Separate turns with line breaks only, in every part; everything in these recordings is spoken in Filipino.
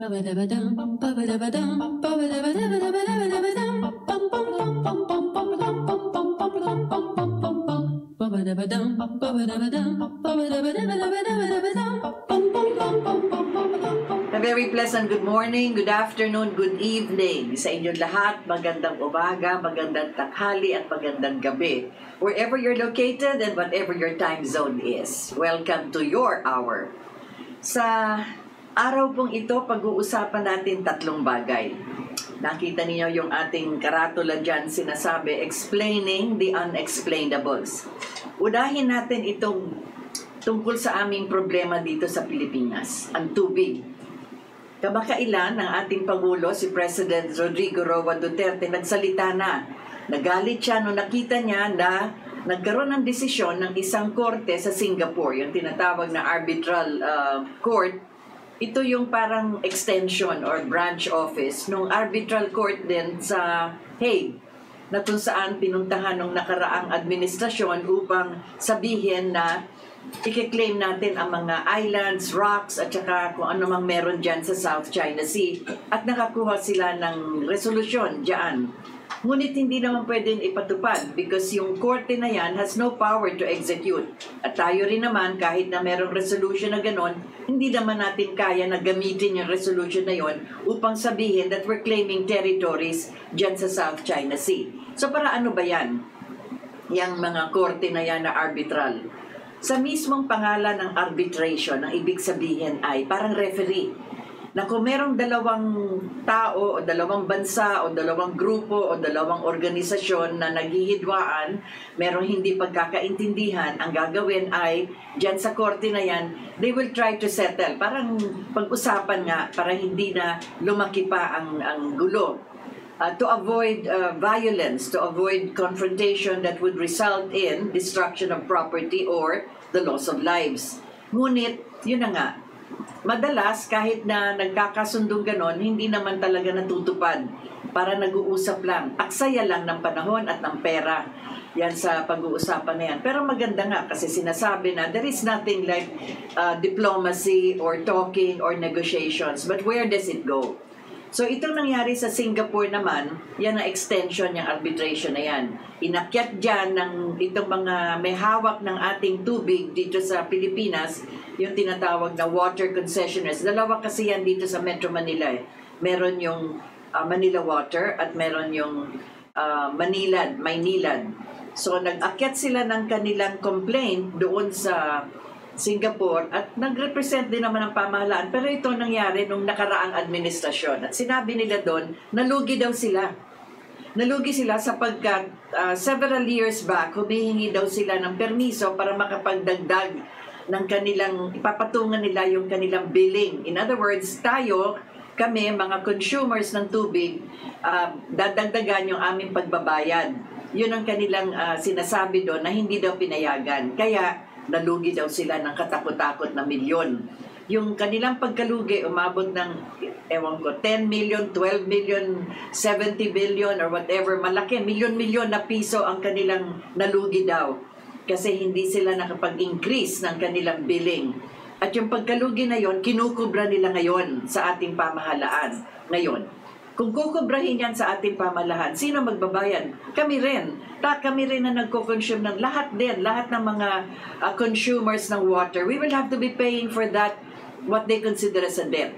A very pleasant good morning, good afternoon, good evening sa inyong lahat. Magandang umaga, magandang tanghali at magandang gabi. Wherever you're located and whatever your time zone is. Welcome to your hour. Sa araw pong ito, pag-uusapan natin tatlong bagay. Nakita niyo yung ating karatula dyan, sinasabi, explaining the unexplainables. Unahin natin itong tungkol sa aming problema dito sa Pilipinas, ang tubig. Kamakailan, ang ating Pangulo, si President Rodrigo Roa Duterte, nagsalita na. Nagalit siya nung nakita niya na nagkaroon ng desisyon ng isang korte sa Singapore, yung tinatawag na arbitral court. Ito yung parang extension or branch office nung arbitral court din sa Hague, na kung saan pinuntahan ng nakaraang administrasyon upang sabihin na i-claim natin ang mga islands, rocks, at saka kung ano mang meron dyan sa South China Sea. At nakakuha sila ng resolusyon dyan. Ngunit hindi naman pwedeng ipatupad because yung korte na yan has no power to execute. At tayo rin naman, kahit na merong resolution na ganon, hindi naman natin kaya na gamitin yung resolution na yon upang sabihin that we're claiming territories dyan sa South China Sea. So para ano ba yan? Yang mga korte na yan na arbitral. Sa mismong pangalan ng arbitration, ang ibig sabihin ay parang referee. Na kung merong dalawang tao o dalawang bansa o dalawang grupo o dalawang organisasyon na naghihidwaan, merong hindi pagkakaintindihan, ang gagawin ay, dyan sa korte na yan, they will try to settle. Parang pag-usapan nga, para hindi na lumaki pa ang gulo. To avoid violence, to avoid confrontation that would result in destruction of property or the loss of lives. Ngunit, yun na nga, madalas kahit na nagkakasundong ganon, hindi naman talaga natutupad. Para nag-uusap lang, aksaya lang ng panahon at ng pera. Yan sa pag-uusapan na yan. Pero maganda nga kasi sinasabi na there is nothing like diplomacy or talking or negotiations. But where does it go? So itong nangyari sa Singapore naman, yan ang extension ng arbitration na yan. Inakyat dyan ng itong mga may hawak ng ating tubig dito sa Pilipinas, yung tinatawag na water concessionaires. Dalawa kasi yan dito sa Metro Manila. Meron yung Manila Water at meron yung Maynilad. So nag-akyat sila ng kanilang complaint doon sa Singapore at nag-represent din naman ang pamahalaan. Pero ito nangyari nung nakaraang administrasyon. At sinabi nila doon, nalugi daw sila. Nalugi sila sapagkat several years back, humihingi daw sila ng permiso para makapagdagdag ng kanilang, ipapatungan nila yung kanilang billing. In other words, kami, mga consumers ng tubig, dadagdagan yung aming pagbabayad. Yun ang kanilang sinasabi doon na hindi daw pinayagan. Kaya, nalugi daw sila ng katakot-takot na milyon. Yung kanilang pagkalugi umabot ng, 10 million, 12 million, 70 billion or whatever. Malaki, milyon-milyon na piso ang kanilang nalugi daw. Kasi hindi sila nakapag-increase ng kanilang billing. At yung pagkalugi na yon, kinukubra nila ngayon sa ating pamahalaan. Ngayon, kung kukubrahin yan sa ating pamahalaan, sino magbabayad? Kami rin. Kami rin na nagko-consume ng lahat ng mga consumers ng water. We will have to be paying for that, what they consider as a debt.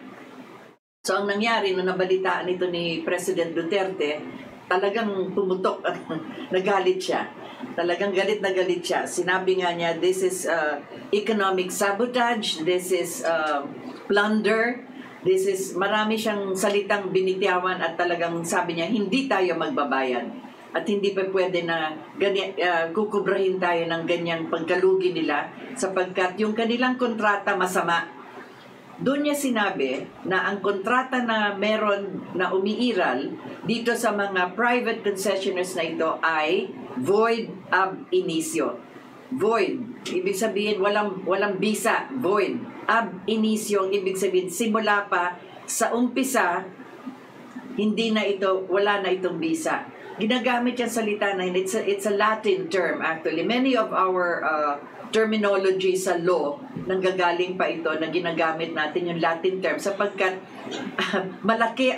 So ang nangyari, nung nabalitaan ito ni President Duterte, talagang pumutok at nagalit siya. Talagang galit na galit siya. Sinabi nga niya, this is economic sabotage, this is plunder, this is, marami siyang salitang binitiyawan at talagang sabi niya, hindi tayo magbabayad. At hindi pa pwede na kukubrahin tayo ng ganyang pagkalugi nila sapagkat yung kanilang kontrata masama. Doon niya sinabi na ang kontrata na meron na umiiral dito sa mga private concessionaires na ito ay void ab initio. Void. Ibig sabihin, walang bisa. Void. Ab initio, ibig sabihin, simula pa sa umpisa, Hindi na ito, wala na itong visa. Ginagamit yung salita na yun. It's a Latin term actually. Many of our terminology sa law, nanggagaling pa ito na ginagamit natin yung Latin term sapagkat malaki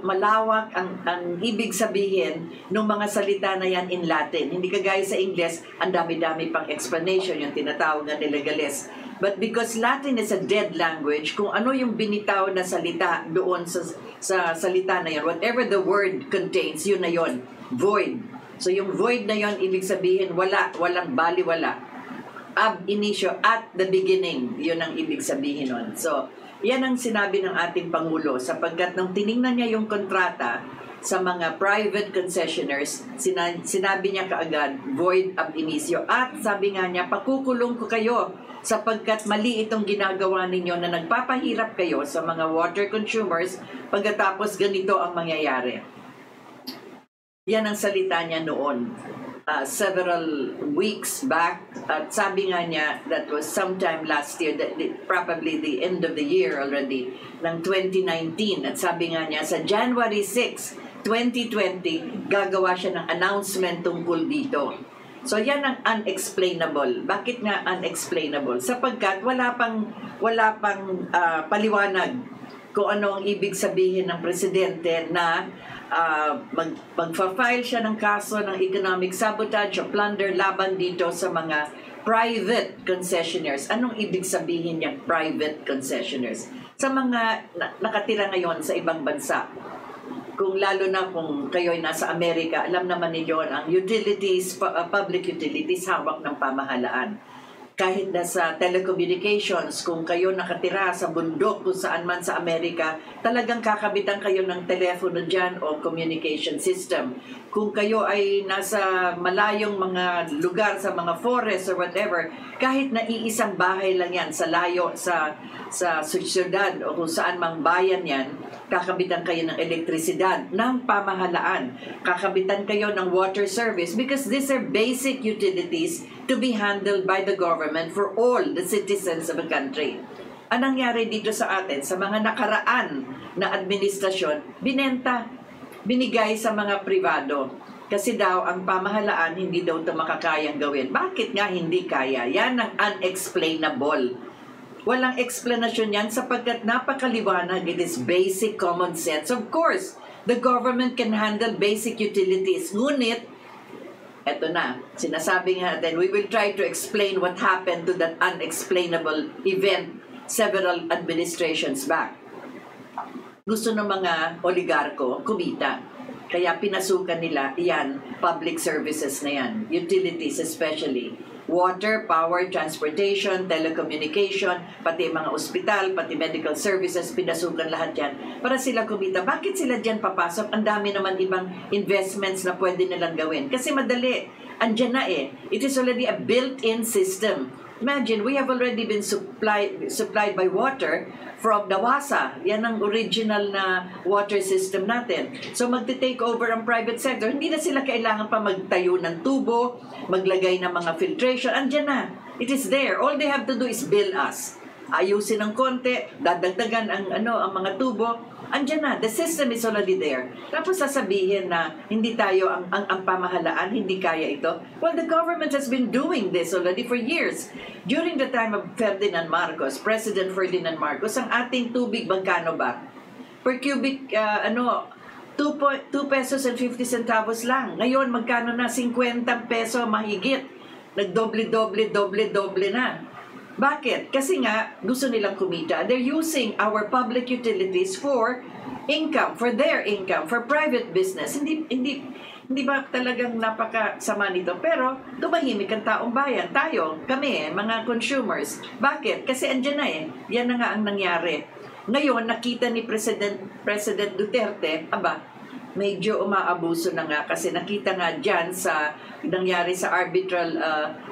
malawak ang ibig sabihin ng mga salita na yan in Latin. Hindi kagaya sa English, ang dami-dami pang explanation, yung tinatawag na legales. But because Latin is a dead language, kung ano yung binitaw na salita doon sa salita na yun, whatever the word contains, yun na yun, void. So yung void na yun, ibig sabihin walang baliwala. Ab initio, at the beginning, yun ang ibig sabihin nun. So, yan ang sinabi ng ating Pangulo sapagkat nung tiningnan niya yung kontrata sa mga private concessionaires, sinabi niya kaagad, void ab initio. At sabi nga niya, pakukulong ko kayo sapagkat mali itong ginagawa ninyo na nagpapahirap kayo sa mga water consumers pagkatapos ganito ang mangyayari. Yan ang salita niya noon. Several weeks back, at sabi nga niya, that was sometime last year, probably the end of the year already, ng 2019. At sabi nga niya, sa January 6, 2020, gagawa siya ng announcement tungkol dito. So yan ang unexplainable. Bakit nga unexplainable? Sapagkat wala pang paliwanag kung ano ang ibig sabihin ng presidente na magfa-file siya ng kaso ng economic sabotage o plunder laban dito sa mga private concessionaires. Anong ibig sabihin niyang private concessionaires? Sa mga nakatira ngayon sa ibang bansa, kung lalo na kung kayo'y nasa Amerika, alam naman ninyo ang utilities, public utilities, hawak ng pamahalaan. Kahit na sa telecommunications, kung kayo nakatira sa bundok kung saan man sa Amerika, talagang kakabitan kayo ng telepono dyan o communication system. Kung kayo ay nasa malayong mga lugar, sa mga forest or whatever, kahit na iisang bahay lang yan sa layo, sa syudad o kung saan mang bayan yan, kakabitan kayo ng elektrisidad, ng pamahalaan, kakabitan kayo ng water service because these are basic utilities to be handled by the government for all the citizens of a country. Anong nangyari dito sa atin? Sa mga nakaraan na administrasyon, binigay sa mga privado. Kasi daw, ang pamahalaan, hindi daw ito makakayang gawin. Bakit nga hindi kaya? Yan ang unexplainable. Walang explanation yan sapagkat napakaliwanag. It is basic common sense. Of course, the government can handle basic utilities. Ngunit, eto na, sinasabi nga natin, we will try to explain what happened to that unexplainable event several administrations back. Gusto ng mga oligarko kumita. Kaya pinasukan nila yan, public services na yan, utilities especially. Water, power, transportation, telecommunication, pati mga ospital, pati medical services, pinasukan lahat yan para sila kumita. Bakit sila dyan papasok? Ang dami naman ibang investments na pwede nilang gawin. Kasi madali. Andyan na eh. It is already a built-in system. Imagine, we have already been supplied by water from Dawasa. Yan ang original na water system natin. So magte-take over ang private sector. Hindi na sila kailangan pa magtayo ng tubo, maglagay ng mga filtration. Andyan na. It is there. All they have to do is bill us. Ayusin ng konti, dadagdagan ang mga tubo. Andyan na. The system is already there. Tapos sasabihin na hindi tayo, ang pamahalaan, hindi kaya ito. Well, the government has been doing this already for years. During the time of Ferdinand Marcos, President Ferdinand Marcos, ang ating tubig, magkano ba? Per cubic, 2 pesos and 50 centavos lang. Ngayon, magkano na? 50 peso mahigit. Nagdoble-doble na. Bakit? Kasi nga, gusto nilang kumita. They're using our public utilities for income, for their income, for private business. Hindi ba talagang napakasama nito? Pero, tumahimik ang taong bayan. Tayo, kami, mga consumers. Bakit? Kasi andyan na eh. Yan na nga ang nangyari. Ngayon, nakita ni President Duterte, medyo umaabuso na nga kasi nakita nga dyan sa nangyari sa arbitral,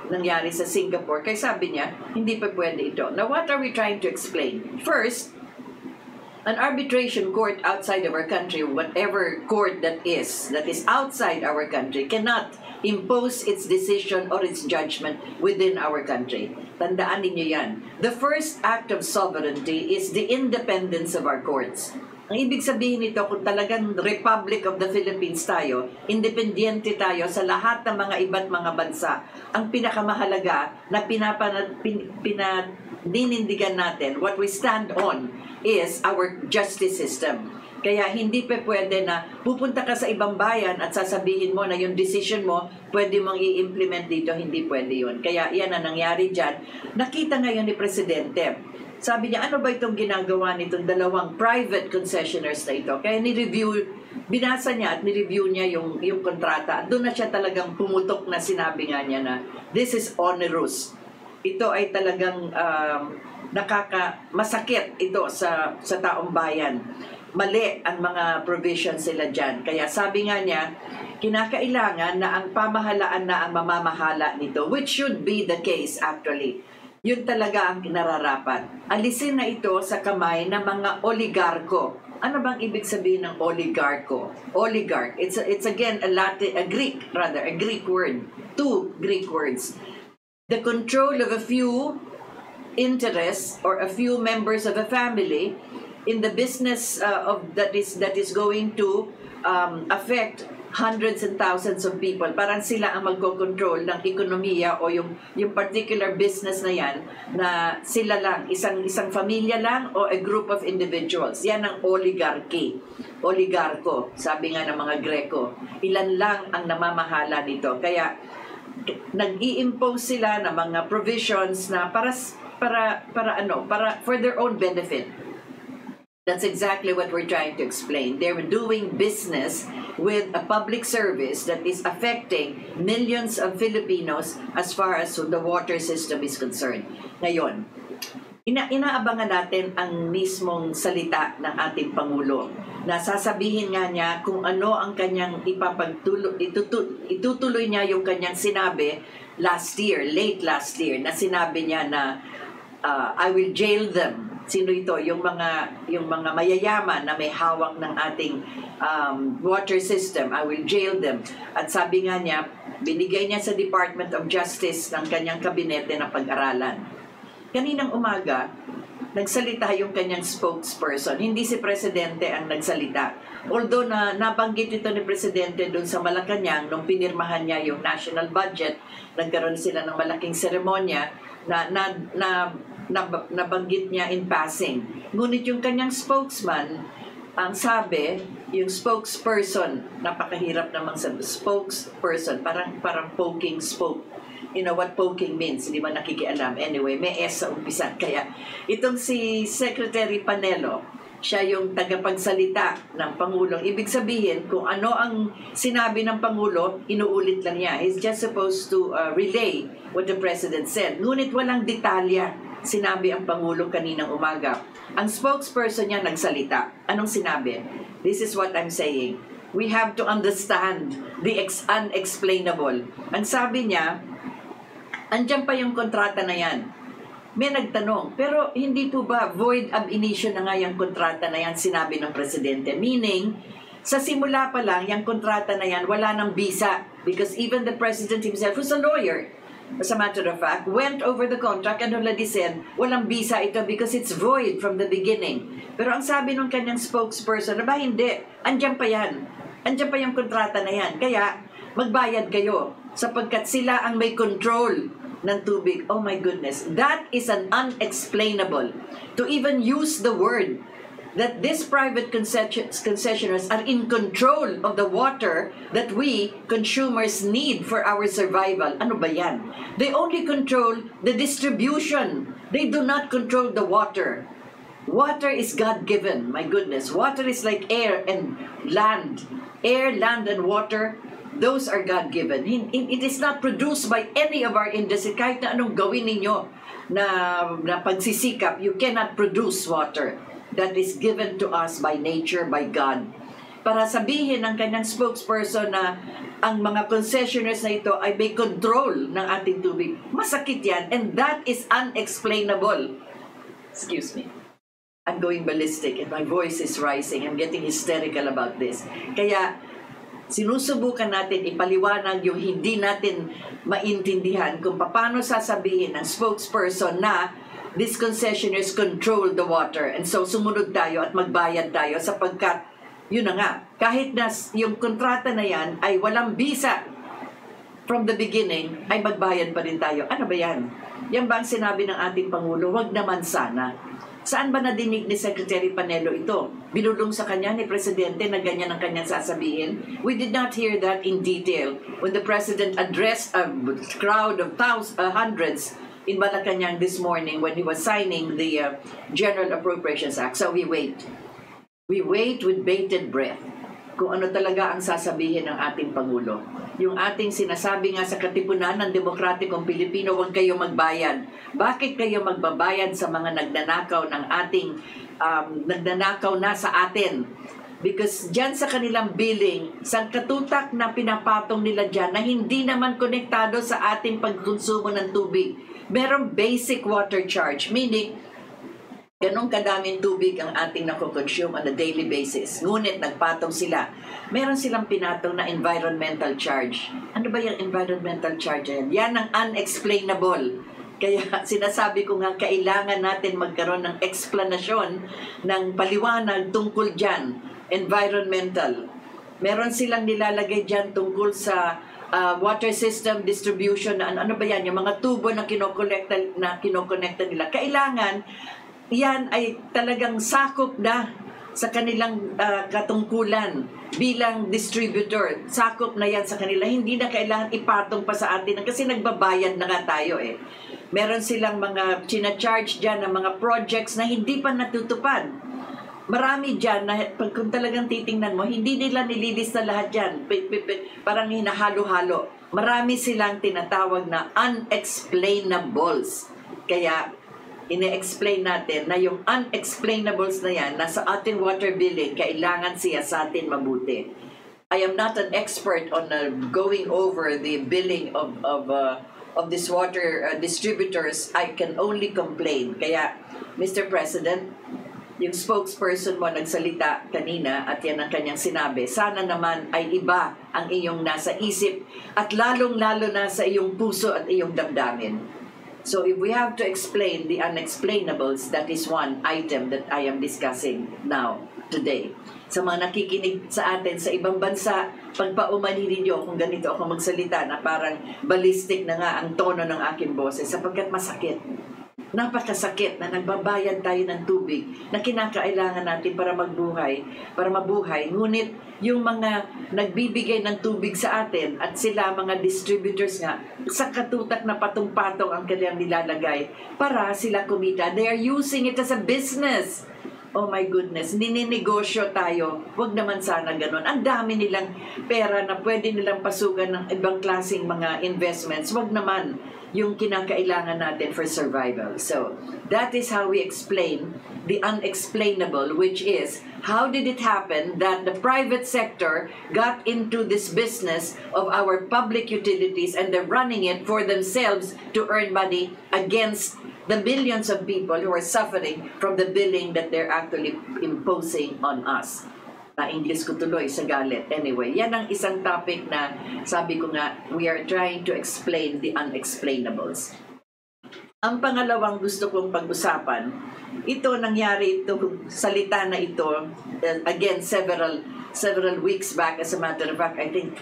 nangyari sa Singapore. Kaya sabi niya, hindi pa pwede ito. Now, what are we trying to explain? First, an arbitration court outside of our country, whatever court that is outside our country, cannot impose its decision or its judgment within our country. Tandaan ninyo yan. The first act of sovereignty is the independence of our courts. Ang ibig sabihin nito, kung talagang Republic of the Philippines tayo, independyente tayo sa lahat ng mga iba't mga bansa, ang pinakamahalaga na pinaninindigan natin, what we stand on, is our justice system. Kaya hindi pa pwede na pupunta ka sa ibang bayan at sasabihin mo na yung decision mo, pwede mong i-implement dito, hindi pwede yun. Kaya yan ang nangyari dyan. Nakita ngayon ni Presidente. Sabi niya, ano ba itong ginagawa nitong dalawang private concessionaires na ito? Kaya binasa niya at ni-review niya yung kontrata. Doon na siya talagang pumutok na sinabi nga niya na, this is onerous. Ito ay talagang masakit ito sa taong bayan. Mali ang mga provisions sila dyan. Kaya sabi nga niya, kinakailangan na ang pamahalaan na ang mamamahala nito, which should be the case actually. Yun talaga ang nararapat. Alisin na ito sa kamay ng mga oligarko. Ano bang ibig sabihin ng oligarko? Oligarch. It's again a Greek word. Two Greek words. The control of a few interests or a few members of a family in the business that is going to affect hundreds and thousands of people. Parang sila ang magko-control ng ekonomiya o yung particular business na yan, na sila lang, isang familia lang o a group of individuals. Yan ang oligarchy. Oligarko, sabi nga ng mga Greko. Ilan lang ang namamahala nito. Kaya nag-i-impose sila ng mga provisions na para for their own benefit. That's exactly what we're trying to explain. They're doing business with a public service that is affecting millions of Filipinos as far as the water system is concerned. Ngayon, inaabangan natin ang mismong salita ng ating Pangulo na sasabihin nga niya kung ano ang kanyang itutuloy niya yung kanyang sinabi late last year, na sinabi niya na I will jail them. Sino ito? Yung mga mayayaman na may hawak ng ating water system. I will jail them. At sabi nga niya, binigay niya sa Department of Justice ng kanyang kabinete na pag-aralan. Kaninang umaga, nagsalita yung kanyang spokesperson. Hindi si Presidente ang nagsalita. Although nabanggit ito ni Presidente doon sa Malacanang nung pinirmahan niya yung national budget, nagkaroon sila ng malaking seremonya na nabanggit niya in passing. Ngunit yung kanyang spokesman, ang sabi, yung spokesperson, napakahirap namang sa spokesperson, parang poking spoke. You know what poking means, hindi man nakikialam. Anyway, may S sa umpisa. Kaya itong si Secretary Panelo, siya yung tagapagsalita ng Pangulong. Ibig sabihin, kung ano ang sinabi ng Pangulo, inuulit lang niya. He's just supposed to relay what the President said. Ngunit walang detalya sinabi ang Pangulo kaninang umaga. Ang spokesperson niya nagsalita. Anong sinabi? This is what I'm saying. We have to understand the unexplainable. Ang sabi niya, andyan pa yung kontrata na yan. May nagtanong, pero hindi po ba void ab initio na nga yung kontrata na yan, sinabi ng Presidente? Meaning, sa simula pa lang, yung kontrata na yan, wala ng visa. Because even the President himself, who's a lawyer, as a matter of fact, went over the contract and already said, walang visa ito because it's void from the beginning. Pero ang sabi ng kanyang spokesperson, hindi, andyan pa yan. Andyan pa yung kontrata na yan. Kaya, magbayad kayo sapagkat sila ang may control ng tubig. Oh my goodness. That is an unexplainable. To even use the word that these private concessionaires are in control of the water that we consumers need for our survival. Ano ba yan? They only control the distribution. They do not control the water. Water is God-given. My goodness. Water is like air and land. Air, land, and water, those are God-given. It is not produced by any of our industry. Kahit na anong gawin ninyo na pagsisikap, you cannot produce water that is given to us by nature, by God. Para sabihin ng kanyang spokesperson na ang mga concessionaires na ito ay may control ng ating tubig, masakit yan. And that is unexplainable. Excuse me. I'm going ballistic and my voice is rising. I'm getting hysterical about this. Kaya, sinusubukan natin ipaliwanag yung hindi natin maintindihan kung paano sasabihin ng spokesperson na these concessionaires control the water. And so sumunod tayo at magbayad tayo sapagkat, yun na nga, kahit na yung kontrata na yan ay walang visa from the beginning, ay magbayad pa rin tayo. Ano ba yan? Yan ba ang sinabi ng ating Pangulo? Wag naman sana. Saan ba nadinig ni Secretary Panelo ito? Binulong sa kanya ni Presidente na ganyan ang kanyang sasabihin? We did not hear that in detail when the President addressed a crowd of hundreds in Malacanang this morning when he was signing the General Appropriations Act. So we wait. We wait with bated breath kung ano talaga ang sasabihin ng ating Pangulo. Yung ating sinasabi nga sa Katipunan ng Demokratikong Pilipino, huwag kayo magbayad. Bakit kayo magbabayad sa mga nagnanakaw ng ating, nagnanakaw na sa atin? Because dyan sa kanilang billing, sa katutak na pinapatong nila dyan na hindi naman konektado sa ating pagkonsumo ng tubig, merong basic water charge, meaning ganong kadaming tubig ang ating nakoconsume on a daily basis. Ngunit nagpatong sila. Meron silang pinatong na environmental charge. Ano ba yung environmental charge? Yan ang unexplainable. Kaya sinasabi ko nga, kailangan natin magkaroon ng explanation, ng paliwanag tungkol dyan. Environmental. Meron silang nilalagay dyan tungkol sa water system distribution. Ano ba yan? Yung mga tubo na kinokonekta nila. Kailangan yan ay talagang sakop na sa kanilang katungkulan bilang distributor. Sakop na yan sa kanila. Hindi na kailangan ipatong pa sa atin kasi nagbabayad na nga tayo eh. Meron silang mga charge dyan ng mga projects na hindi pa natutupad. Marami dyan na kung talagang titingnan mo, hindi nila nililista lahat dyan. Parang hinahalo-halo. Marami silang tinatawag na unexplainables. Kaya ine-explain natin na yung unexplainables na yan, nasa ating water billing, kailangan siya sa atin mabuti. I am not an expert on going over the billing of this water distributors. I can only complain. Kaya, Mr. President, yung spokesperson mo nagsalita kanina at yan ang kanyang sinabi, sana naman ay iba ang iyong nasa isip at lalong-lalo na sa iyong puso at iyong damdamin. So if we have to explain the unexplainables, that is one item that I am discussing now, today. Sa mga nakikinig sa atin sa ibang bansa, pagpaumani ninyo kung ganito ako magsalita na parang ballistic na nga ang tono ng aking boses sapagkat masakit. Napakasakit na nagbabayad tayo ng tubig na kinakailangan natin para mabuhay. Ngunit yung mga nagbibigay ng tubig sa atin at sila mga distributors nga, sa katutak na patong-patong ang kanilang nilalagay para sila kumita. They are using it as a business. Oh my goodness, nininegosyo tayo. Huwag naman sana ganun. Ang dami nilang pera na pwede nilang pasukan ng ibang klaseng mga investments. Huwag naman yung kinakailangan natin for survival. So, that is how we explain the unexplainable, which is, how did it happen that the private sector got into this business of our public utilities and they're running it for themselves to earn money against the millions of people who are suffering from the billing that they're actually imposing on us. Na-English ko tuloy sa galit. Anyway, yan ang isang topic na sabi ko nga, we are trying to explain the unexplainables. Ang pangalawang gusto kong pag-usapan, ito nangyari itong salita na ito, again, several weeks back, as a matter of fact, I think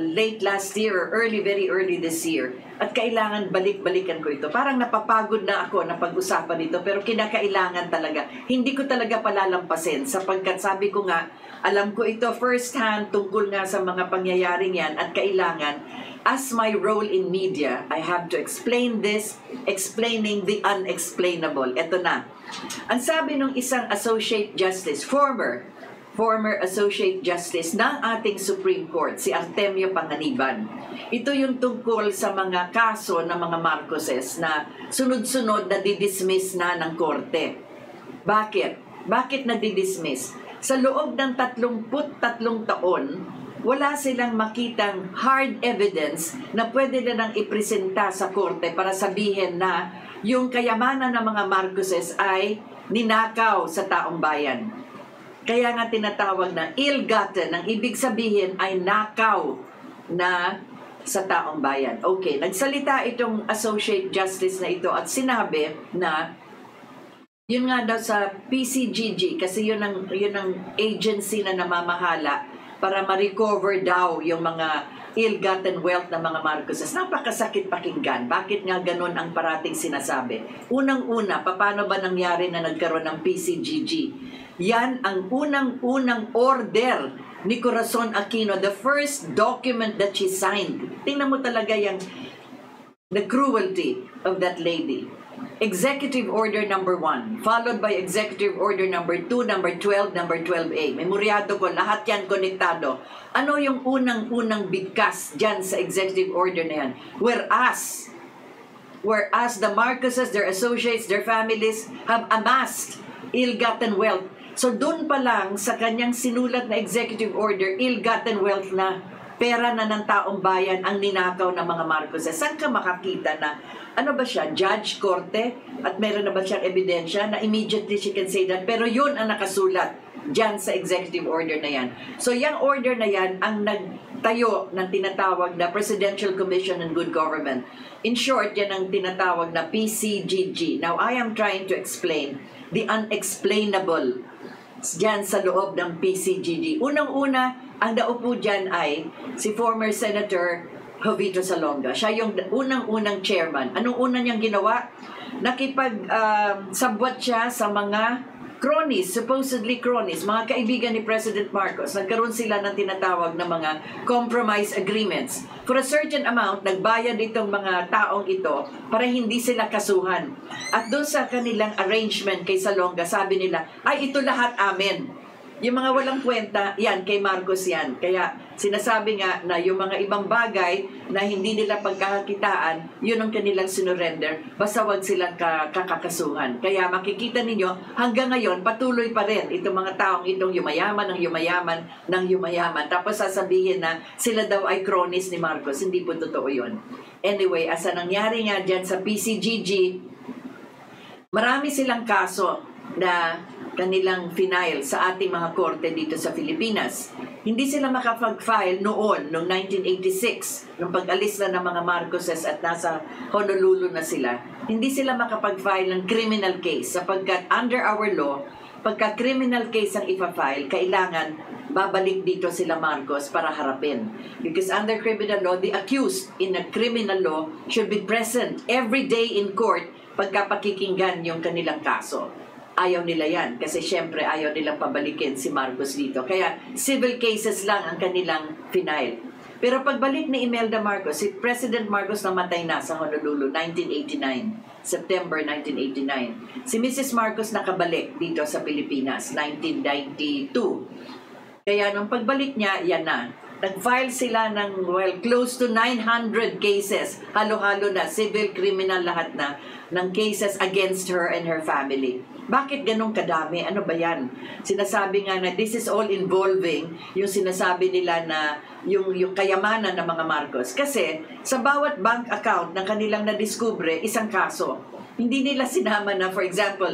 late last year or very early this year. At kailangan balik-balikan ko ito. Parang napapagod na ako na pag-usapan ito, pero kinakailangan talaga. Hindi ko talaga palalampasin sapagkat sabi ko nga, alam ko ito first hand tungkol nga sa mga pangyayaring yan at kailangan, as my role in media, I have to explain this, explaining the unexplainable. Ito na. Ang sabi ng isang Associate Justice, former Associate Justice ng ating Supreme Court, si Artemio Panganiban. Ito yung tungkol sa mga kaso ng mga Marcoses na sunod-sunod na didismiss na ng korte. Bakit? Bakit na didismiss? Sa loob ng 33 taon, wala silang makitang hard evidence na pwede nilang ipresenta sa korte para sabihin na yung kayamanan ng mga Marcoses ay ninakaw sa taong bayan. Kaya nga tinatawag na ill-gotten, ang ibig sabihin ay nakaw na sa taong bayan. Okay, nagsalita itong Associate Justice na ito at sinabi na Yun nga daw sa PCGG, kasi yun ang agency na namamahala para ma-recover daw yung mga ill-gotten wealth ng mga Marcoses. Napakasakit pakinggan. Bakit nga ganun ang parating sinasabi? Unang-una, paano ba nangyari na nagkaroon ng PCGG? Yan ang unang-unang order ni Corazon Aquino, the first document that she signed. Tingnan mo talaga the cruelty of that lady. Executive Order number 1, followed by Executive Order number 2, number 12, number 12A. Memoryado ko, lahat yan konektado. Ano yung unang-unang bigkas dyan sa Executive Order na yan? Whereas the Marcoses, their associates, their families have amassed ill-gotten wealth. So doon pa lang sa kanyang sinulat na Executive Order, ill-gotten wealth na pera na ng taong bayan ang ninakaw ng mga Marcoses. Saan ka makakita na ano ba siya, judge, korte, at meron na ba siyang ebidensya na immediately she can say that? Pero yun ang nakasulat dyan sa executive order na yan. So yung order na yan ang nagtayo ng tinatawag na Presidential Commission on Good Government. In short, yan ang tinatawag na PCGG. Now, I am trying to explain the unexplainable dyan sa loob ng PCGG. Unang-una, ang naupo dyan ay si former Senator Jovito Salonga. Siya yung unang-unang chairman. Anong una niyang ginawa? Sabwat siya sa mga cronies, supposedly cronies, mga kaibigan ni President Marcos. Nagkaroon sila ng tinatawag na mga compromise agreements. For a certain amount, nagbayad itong mga taong ito para hindi sila kasuhan. At doon sa kanilang arrangement kay Salonga, sabi nila, ay ito lahat amin. Yung mga walang kwenta, yan, kay Marcos yan. Kaya sinasabi nga na yung mga ibang bagay na hindi nila pagkakakitaan, yun ang kanilang sinurrender, basta wag silang kakakasuhan. Kaya makikita ninyo, hanggang ngayon, patuloy pa rin itong mga taong itong yumayaman, ng yumayaman, ng yumayaman. Tapos sasabihin na sila daw ay cronies ni Marcos. Hindi po totoo yun. Anyway, asa nangyari nga dyan sa PCGG, marami silang kaso na kanilang final sa ating mga korte dito sa Pilipinas. Hindi sila makapag-file noong 1986, nung pag-alis na ng mga Marcoses at nasa Honolulu na sila. Hindi sila makapag-file ng criminal case sapagkat under our law, pagka criminal case ang ipa-file, kailangan babalik dito sila Marcos para harapin. Because under criminal law, the accused in a criminal law should be present every day in court pagka pakikinggan yung kanilang kaso. Ayaw nila yan kasi syempre ayaw nilang pabalikin si Marcos dito. Kaya civil cases lang ang kanilang final. Pero pagbalik ni Imelda Marcos, si President Marcos namatay na sa Honolulu, 1989. September 1989. Si Mrs. Marcos nakabalik dito sa Pilipinas, 1992. Kaya nung pagbalik niya, yan na. Nag-file sila ng, close to 900 cases. Halo-halo na, civil, criminal, lahat na, ng cases against her and her family. Bakit ganun kadami? Ano ba yan? Sinasabi nga na this is all involving yung sinasabi nila na yung kayamanan ng mga Marcos. Kasi sa bawat bank account na kanilang nadiskubre, isang kaso. Hindi nila sinama na, for example,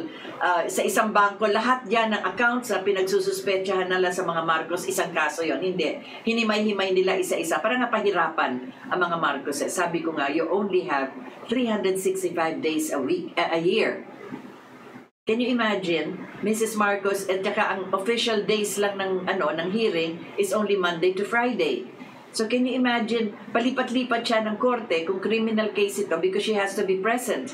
sa isang bangko, lahat yan ng accounts na pinagsususpetsahan nila sa mga Marcos, isang kaso yon. Hindi. Hinimay-himay nila isa-isa para nga pahirapan ang mga Marcos. Sabi ko nga, you only have 365 days a year. Can you imagine, Mrs. Marcos, at saka ang official days lang ng hearing is only Monday to Friday. So can you imagine, palipat-lipat siya ng korte kung criminal case ito because she has to be present.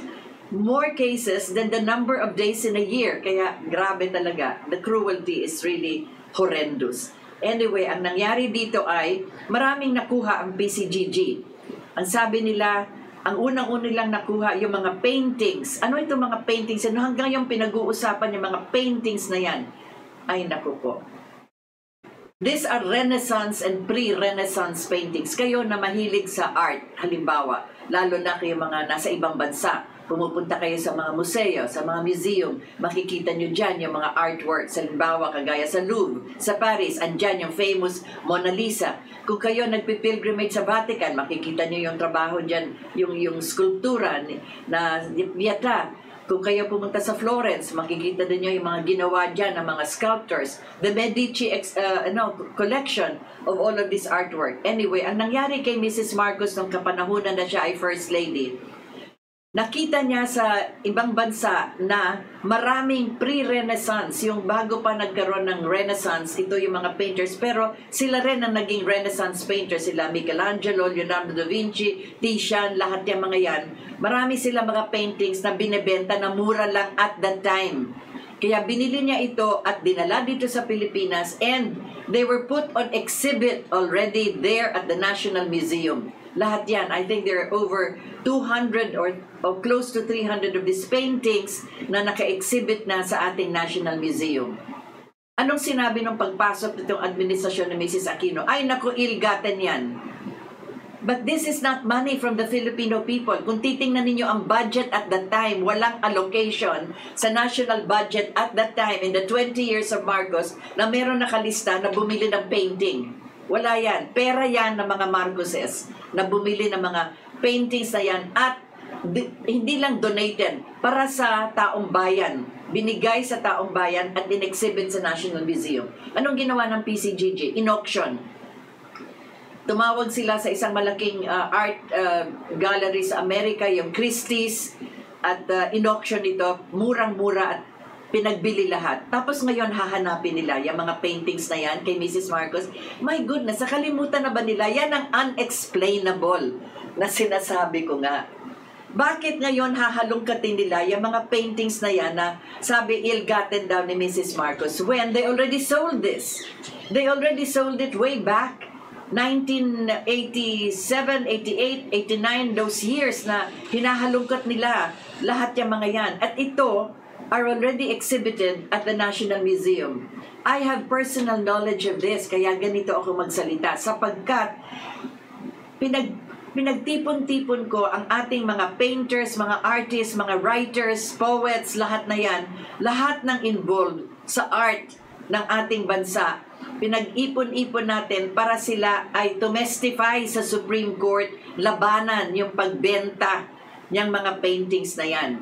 More cases than the number of days in a year. Kaya grabe talaga. The cruelty is really horrendous. Anyway, ang nangyari dito ay maraming nakuha ang PCGG. Ang sabi nila, ang unang-una nilang nakuha yung mga paintings. Ano itong mga paintings? Ano hanggang yung pinag-uusapan yung mga paintings na yan? Ay, naku po. These are Renaissance and pre-Renaissance paintings. Kayo na mahilig sa art, halimbawa, lalo na kayo mga nasa ibang bansa, pumupunta kayo sa mga museo, sa mga museum, makikita nyo dyan yung mga artworks, halimbawa kagaya sa Louvre, sa Paris, andyan yung famous Mona Lisa. Kung kayo nagpipilgrimage sa Vatican, makikita nyo yung trabaho dyan, yung skulptura na Pietà. Kung kayo pumunta sa Florence, makikita din nyo yung mga ginawa dyan ng mga sculptors. The Medici collection of all of this artwork. Anyway, ang nangyari kay Mrs. Marcos nung kapanahunan na siya ay First Lady, Nakita niya sa ibang bansa na maraming pre-Renaissance, yung bago pa nagkaroon ng Renaissance, ito yung mga painters, pero sila rin ang naging Renaissance painters, sila Michelangelo, Leonardo da Vinci, Titian, lahat yung mga yan. Marami sila mga paintings na binebenta na mura lang at that time. Kaya binili niya ito at dinala dito sa Pilipinas, and they were put on exhibit already there at the National Museum. Lahat yan. I think there are over 200 or close to 300 of these paintings na naka-exhibit na sa ating National Museum. Anong sinabi nung pagpasok nitong administrasyon ni Mrs. Aquino? Ay, naku, ill-gotten yan. But this is not money from the Filipino people. Kung titingnan ninyo ang budget at that time, walang allocation sa national budget at that time in the 20 years of Marcos na meron nakalista na bumili ng painting. Wala yan. Pera yan ng mga Marcoses na bumili ng mga paintings na yan at hindi lang donated para sa taong bayan. Binigay sa taong bayan at in-exhibit sa National Museum. Anong ginawa ng PCGG? In-auction. Tumawag sila sa isang malaking art gallery sa Amerika, yung Christie's, at in-auction ito, murang-mura at pinagbili lahat. Tapos ngayon hahanapin nila yung mga paintings na yan kay Mrs. Marcos. My goodness, nakalimutan na ba nila? Yan ang unexplainable na sinasabi ko nga. Bakit ngayon hahalongkatin nila yung mga paintings na yan na sabi ill-gotten daw ni Mrs. Marcos when they already sold this? They already sold it way back 1987, 88, 89, those years na hinahalongkat nila lahat yung mga yan. At ito are already exhibited at the National Museum. I have personal knowledge of this, kaya ganito ako magsalita, sapagkat pinagtipon-tipon ko ang ating mga painters, mga artists, mga writers, poets, lahat na yan, lahat ng involved sa art ng ating bansa. Pinag-ipon-ipon natin para sila ay to testify sa Supreme Court, labanan yung pagbenta ng mga paintings na yan.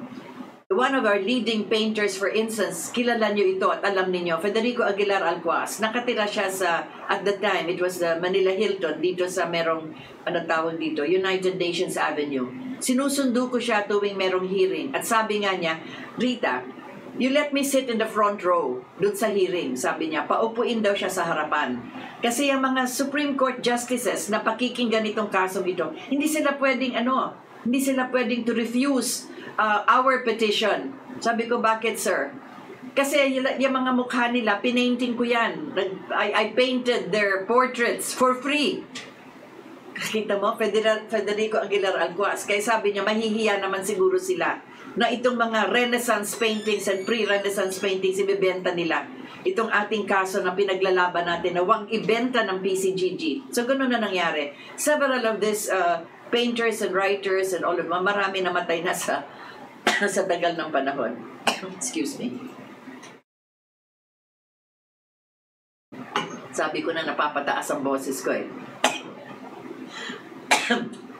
One of our leading painters, for instance, kilala nyo ito at alam niyo, Federico Aguilar Alcuaz. Nakatira siya sa, at the time, it was the Manila Hilton, dito sa merong, tawag dito, United Nations Avenue. Sinusundo ko siya tuwing merong hearing. At sabi nga niya, Rita, you let me sit in the front row doon sa hearing, sabi niya. Paupuin daw siya sa harapan. Kasi yung mga Supreme Court justices na pakikinggan itong kasong ito, hindi sila pwedeng to refuse our petition. Sabi ko, bakit sir? Kasi yung mga mukha nila, pinainting ko yan. I painted their portraits for free. Kita mo, Federico Aguilar Alcuaz. Kaya sabi niya, mahihiya naman siguro sila na itong mga Renaissance paintings and pre-Renaissance paintings ibibenta nila. Itong ating kaso na pinaglalaban natin na huwag ibenta ng PCGG. So, ganun na nangyari. Several of these painters and writers and all of them, marami namatay na sa tagal ng panahon. Excuse me. Sabi ko na napapataas ang boses ko eh.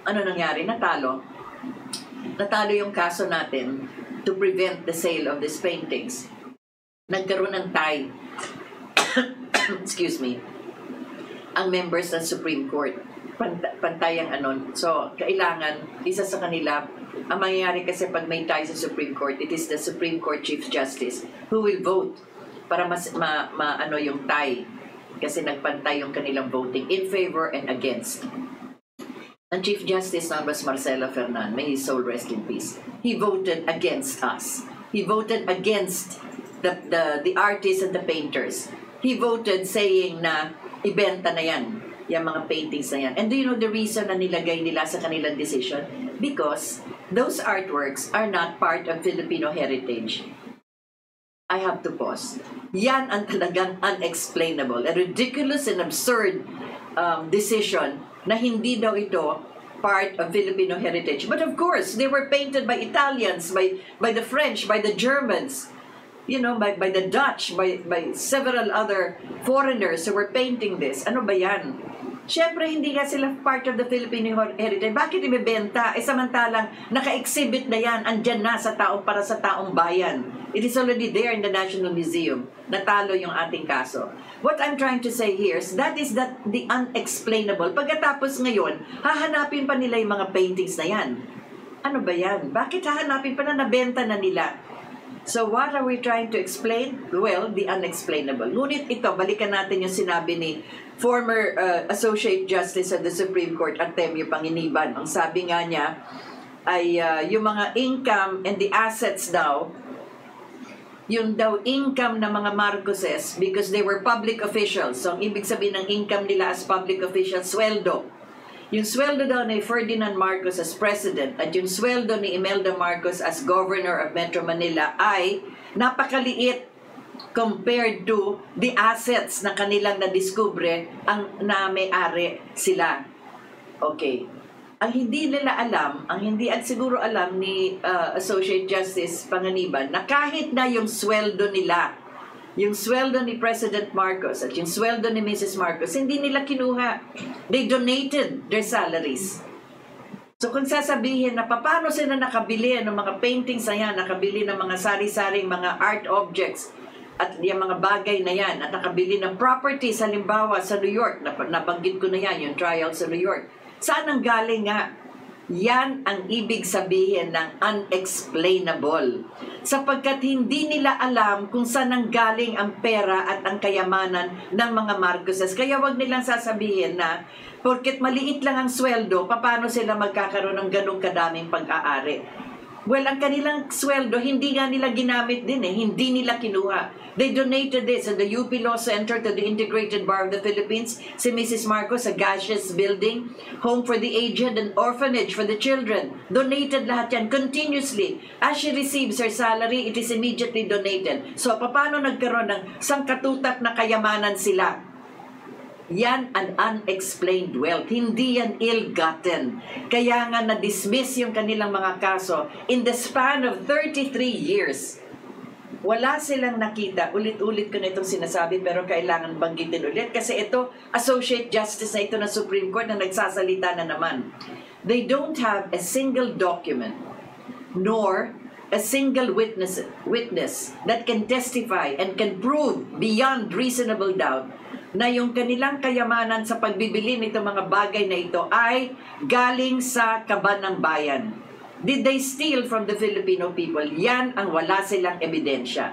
Ano nangyari? Natalo yung kaso natin to prevent the sale of these paintings. Nagkaroon ng tie excuse me, ang members ng Supreme Court. Pantay ang So, kailangan, isa sa kanila, ang mangyayari kasi pag may tie sa Supreme Court, it is the Supreme Court Chief Justice who will vote para yung tie. Kasi nagpantay yung kanilang voting in favor and against. Ang Chief Justice na was Marcelo Fernan, may his soul rest in peace. He voted against us. He voted against the artists and the painters. He voted saying na ibenta na yan, yung mga paintings na yan. And do you know the reason na nilagay nila sa kanilang decision? Because those artworks are not part of Filipino heritage. I have to pause. Yan ang talagang unexplainable, a ridiculous and absurd decision na hindi daw ito part of Filipino heritage. But of course, they were painted by Italians, by the French, by the Germans, by the Dutch, by several other foreigners who were painting this. Ano ba yan? Siyempre, hindi nga sila part of the Filipino heritage. Bakit ibebenta? Samantalang naka-exhibit na yan, andyan na para sa taong bayan. It is already there in the National Museum. Natalo yung ating kaso. What I'm trying to say here is that the unexplainable. Pagkatapos ngayon, hahanapin pa nila yung mga paintings na yan. Ano ba yan? Bakit hahanapin pa na nabenta na nila? So what are we trying to explain? Well, the unexplainable. Ngunit ito, balikan natin yung sinabi ni former Associate Justice of the Supreme Court, Artemio Panginiban. Ang sabi nga niya ay yung mga income and the assets daw, yung daw income ng mga Marcoses because they were public officials. So ang ibig sabihin ng income nila as public officials, sweldo. Yung sweldo daw ni Ferdinand Marcos as president at yung sweldo ni Imelda Marcos as governor of Metro Manila ay napakaliit compared to the assets na kanilang nadiskubre ang na-may-ari sila. Okay. Ang hindi nila alam, at siguro alam ni Associate Justice Panganiban na kahit na yung sweldo nila, yung sweldo ni President Marcos at yung sweldo ni Mrs. Marcos, hindi nila kinuha. They donated their salaries. So kung sasabihin na paano sila nakabili ng mga paintings na yan, nakabili ng mga sari-saring mga art objects, at yung mga bagay na yan, at nakabili ng properties, halimbawa sa New York, nabanggit ko na yan, yung trial sa New York. Saan ang galing nga? Yan ang ibig sabihin ng unexplainable. Sapagkat hindi nila alam kung saan ang galing ang pera at ang kayamanan ng mga Marcoses. Kaya wag nilang sasabihin na porket maliit lang ang sweldo, paano sila magkakaroon ng ganong kadaming pag-aari? Well, ang kanilang sweldo, hindi nga nila ginamit din hindi nila kinuha. They donated this at the UP Law Center to the Integrated Bar of the Philippines, si Mrs. Marcos, a gaseous building, home for the aged and orphanage for the children. Donated lahat yan continuously. As she receives her salary, it is immediately donated. So, paano nagkaroon ng sangkatutak na kayamanan sila? Yan an unexplained wealth. Hindi yan ill-gotten. Kaya nga na-dismiss yung kanilang mga kaso in the span of 33 years. Wala silang nakita. Ulit-ulit ko na itong sinasabi pero kailangan banggitin ulit kasi ito, Associate Justice na ito na Supreme Court na nagsasalita na naman. They don't have a single document nor a single witness that can testify and can prove beyond reasonable doubt na yung kanilang kayamanan sa pagbibili nito mga bagay na ito ay galing sa kaban ng bayan. Did they steal from the Filipino people? Yan ang wala silang ebidensya.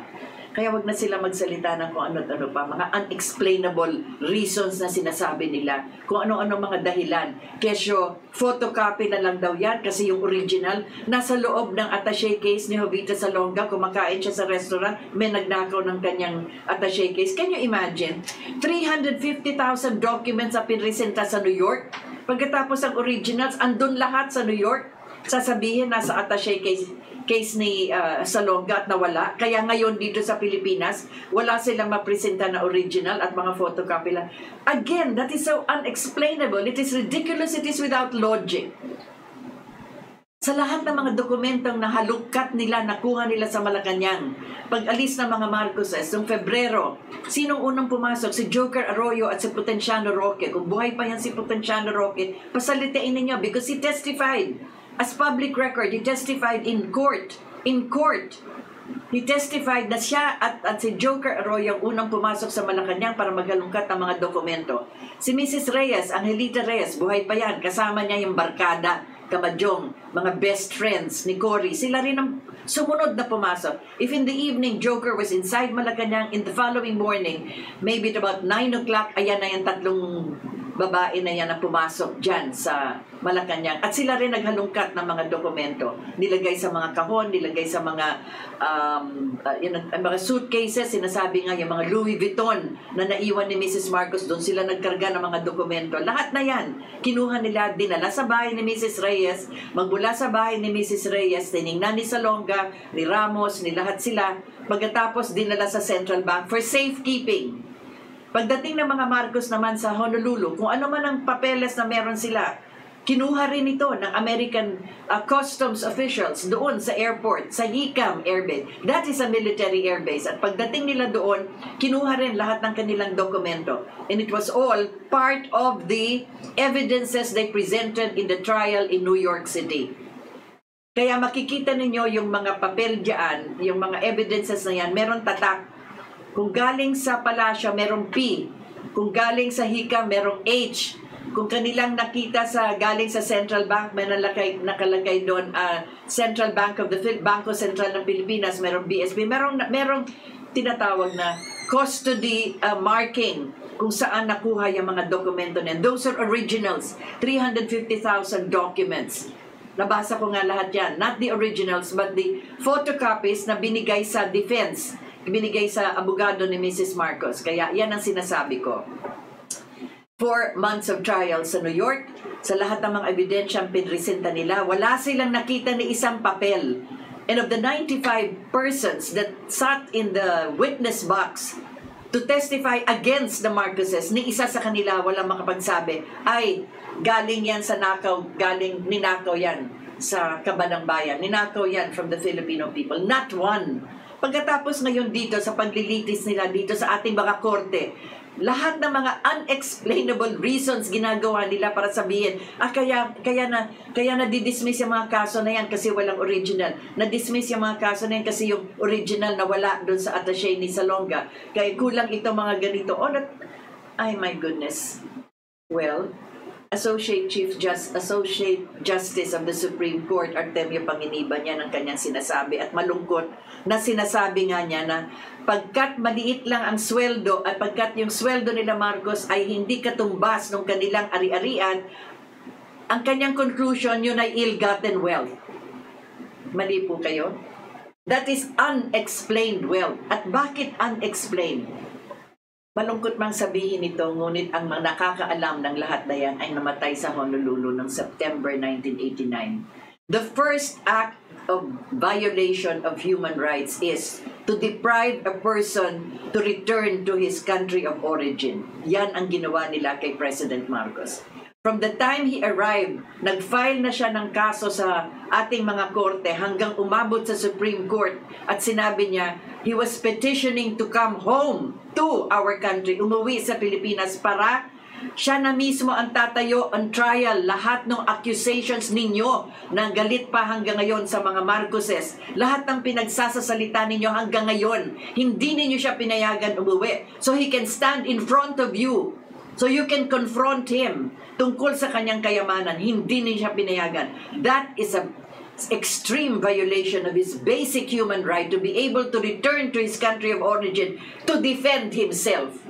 Kaya wag na sila magsalita ng kung ano-ano pa, mga unexplainable reasons na sinasabi nila, kung ano-ano mga dahilan. Kesyo, photocopy na lang daw yan kasi yung original nasa loob ng attaché case ni Jovita Salonga. Kumakain siya sa restaurant, may nagnakaw ng kanyang attaché case. Can you imagine? 350,000 documents na pinresenta sa New York. Pagkatapos ang originals, andun lahat sa New York. Sasabihin nasa attaché case ni Salonga at nawala. Kaya ngayon dito sa Pilipinas, wala silang mapresenta na original at mga photocopy lang. Again, that is so unexplainable. It is ridiculous. It is without logic. Sa lahat ng mga dokumentong nahalungkat nila, nakuha nila sa Malacanang, pag-alis ng mga Marcoses, noong Febrero, sinong unang pumasok? Si Joker Arroyo at si Potenciano Roque. Kung buhay pa yan si Potenciano Roque, pasalitain ninyo because he testified. As public record, he testified in court. In court. He testified na siya at si Joker Arroyo ang unang pumasok sa Malacanang para maghalungkat ng mga dokumento. Si Mrs. Reyes, Angelita Reyes, buhay pa yan. Kasama niya yung barkada, Kamadyong, mga best friends ni Cory. Sila rin ang sumunod na pumasok. If in the evening, Joker was inside Malacanang, in the following morning, maybe at about 9 o'clock, ayan na yung tatlong babae na yan na pumasok dyan sa Malacanang. At sila rin naghalungkat ng mga dokumento. Nilagay sa mga kahon, nilagay sa mga mga suitcases. Sinasabi nga yung mga Louis Vuitton na naiwan ni Mrs. Marcos, doon sila nagkarga ng mga dokumento. Lahat na yan, kinuha nila, dinala sa bahay ni Mrs. Reyes. Magmula sa bahay ni Mrs. Reyes, tiningnan ni Salonga, ni Ramos, ni lahat sila. Pagkatapos, dinala sa Central Bank for safekeeping. Pagdating ng mga Marcos naman sa Honolulu, kung ano man ang papeles na meron sila, kinuha rin ito ng American customs officials doon sa airport, sa Hicam Airbase. That is a military airbase. At pagdating nila doon, kinuha rin lahat ng kanilang dokumento. And it was all part of the evidences they presented in the trial in New York City. Kaya makikita ninyo yung mga papel diyan, yung mga evidences na yan, meron tatak. Kung galing sa palasyo, merong P. Kung galing sa Hika, merong H. kung kanilang nakita sa galing sa Central Bank, may nakalagay doon, Central Bank of the Bangko Sentral ng Pilipinas, merong BSP, merong tinatawag na custody marking kung saan nakuha yung mga dokumento na yan. Those are originals, 350,000 documents. Nabasa ko nga lahat yan. Not the originals, but the photocopies na binigay sa defense, binigay sa abogado ni Mrs. Marcos. Kaya yan ang sinasabi ko. 4 months of trial sa New York, sa lahat ng mga ebidensyang pinresenta nila, wala silang nakita ni isang papel. And of the 95 persons that sat in the witness box to testify against the Marcoses, ni isa sa kanila walang makapagsabi, ay, galing yan sa nakaw, ninakaw yan sa Kabanang Bayan. Ninakaw yan from the Filipino people. Not one. Pagkatapos ngayon dito sa paglilitis nila dito sa ating mga korte, lahat ng mga unexplainable reasons ginagawa nila para sabihin, kaya na didismiss yung mga kaso na yan kasi walang original. Na-dismiss yung mga kaso na yan kasi yung original na wala doon sa attaché ni Salonga. Kaya kulang itong mga ganito. Ay, my goodness. Well, Associate Justice of the Supreme Court, Artemio Panginiban, yan ang kanyang sinasabi. At malungkot na sinasabi nga niya na pagkat maliit lang ang sweldo at pagkat yung sweldo nila Marcos ay hindi katumbas ng kanilang ari-arian, ang kanyang conclusion, yun ay ill-gotten wealth. Mali po kayo? That is unexplained wealth. At bakit unexplained? Malungkot mang sabihin ito, ngunit ang mga nakakaalam ng lahat na yan ay namatay sa Honolulu noong September 1989. The first act of violation of human rights is to deprive a person to return to his country of origin. Yan ang ginawa nila kay President Marcos. From the time he arrived, nag-file na siya ng kaso sa ating mga korte hanggang umabot sa Supreme Court at sinabi niya, he was petitioning to come home to our country, umuwi sa Pilipinas para siya na mismo ang tatayo on trial lahat ng accusations ninyo na galit pa hanggang ngayon sa mga Marcoses. Lahat ng pinagsasasalita ninyo hanggang ngayon, hindi ninyo siya pinayagan umuwi. So he can stand in front of you. So you can confront him tungkol sa kanyang kayamanan. Hindi niya siya pinayagan. That is a extreme violation of his basic human right to be able to return to his country of origin to defend himself.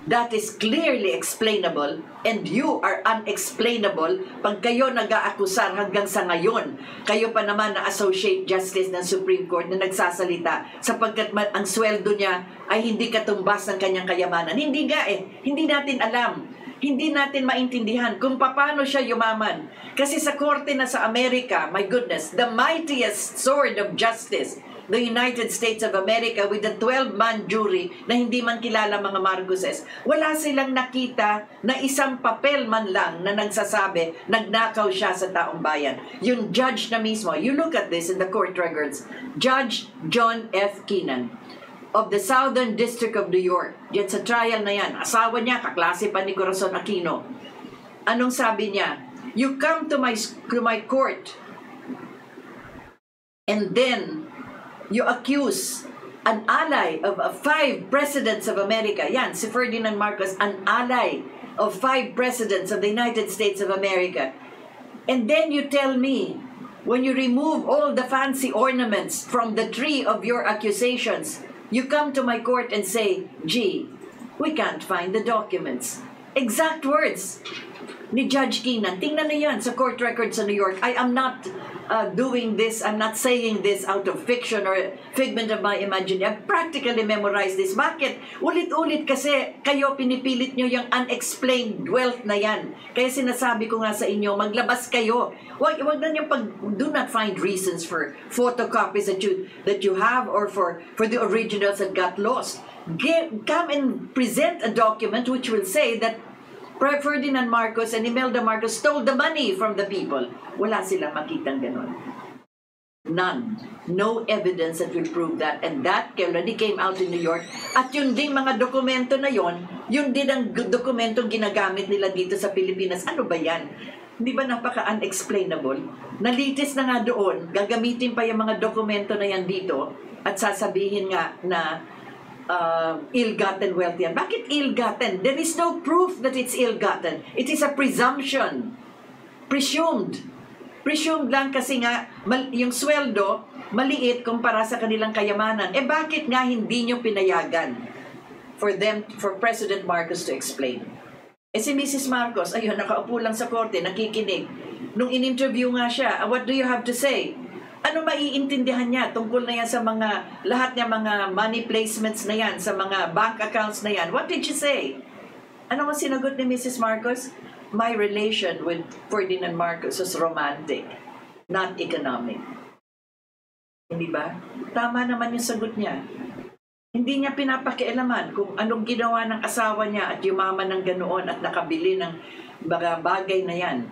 That is clearly explainable and you are unexplainable pag kayo nag-aakusar hanggang sa ngayon. Kayo pa naman na Associate Justice ng Supreme Court na nagsasalita sapagkat ang sweldo niya ay hindi katumbas ng kanyang kayamanan. Hindi nga hindi natin alam. Hindi natin maintindihan kung paano siya yumaman. Kasi sa korte na sa Amerika, my goodness, the mightiest sword of justice, the United States of America with a 12-man jury na hindi man kilala mga Marcoses, wala silang nakita na isang papel man lang na nagsasabi, nagnakaw siya sa taong bayan. Yung judge na mismo, you look at this in the court records, Judge John F. Keenan of the Southern District of New York, yan sa trial na yan, asawa niya, kaklase pa ni Corazon Aquino. Anong sabi niya? You come to my court and then you accuse an ally of 5 presidents of America. Yan, si Ferdinand Marcos, an ally of 5 presidents of the United States of America. And then you tell me, when you remove all the fancy ornaments from the tree of your accusations, you come to my court and say, gee, we can't find the documents. Exact words ni Judge Keenan. Tingnan niyo yan sa court records sa New York. I am not doing this, I'm not saying this out of fiction or figment of my imagination. I've practically memorized this. Bakit? Ulit-ulit kasi kayo pinipilit nyo yung unexplained wealth na yan. Kaya sinasabi ko nga sa inyo, maglabas kayo. Wag na nyo do not find reasons for photocopies that you have or for the originals that got lost. Come and present a document which will say that Ferdinand Marcos and Imelda Marcos stole the money from the people. Wala silang makitang ganon. None. No evidence that will prove that. And that already came out in New York. At yun ding mga dokumento na yun din ang dokumento ginagamit nila dito sa Pilipinas. Ano ba yan? Hindi ba napaka-unexplainable? Nalitis na nga doon, gagamitin pa yung mga dokumento na yan dito at sasabihin nga na ill-gotten wealth yan. Bakit ill-gotten? There is no proof that it's ill-gotten. It is a presumption. Presumed. Presumed lang kasi nga yung sweldo maliit kumpara sa kanilang kayamanan. Bakit nga hindi nyo pinayagan for President Marcos to explain? Si Mrs. Marcos, ayun, nakaupo lang sa korte, nakikinig. Nung in-interview nga siya, what do you have to say? Ano maiintindihan niya tungkol na yan sa lahat niya mga money placements na yan, sa mga bank accounts na yan? What did she say? Ano ang sinagot ni Mrs. Marcos? My relation with Ferdinand Marcos was romantic, not economic. Hindi ba? Tama naman yung sagot niya. Hindi niya pinapakialaman kung anong ginawa ng asawa niya at yumaman ng ganoon at nakabili ng bagay na yan.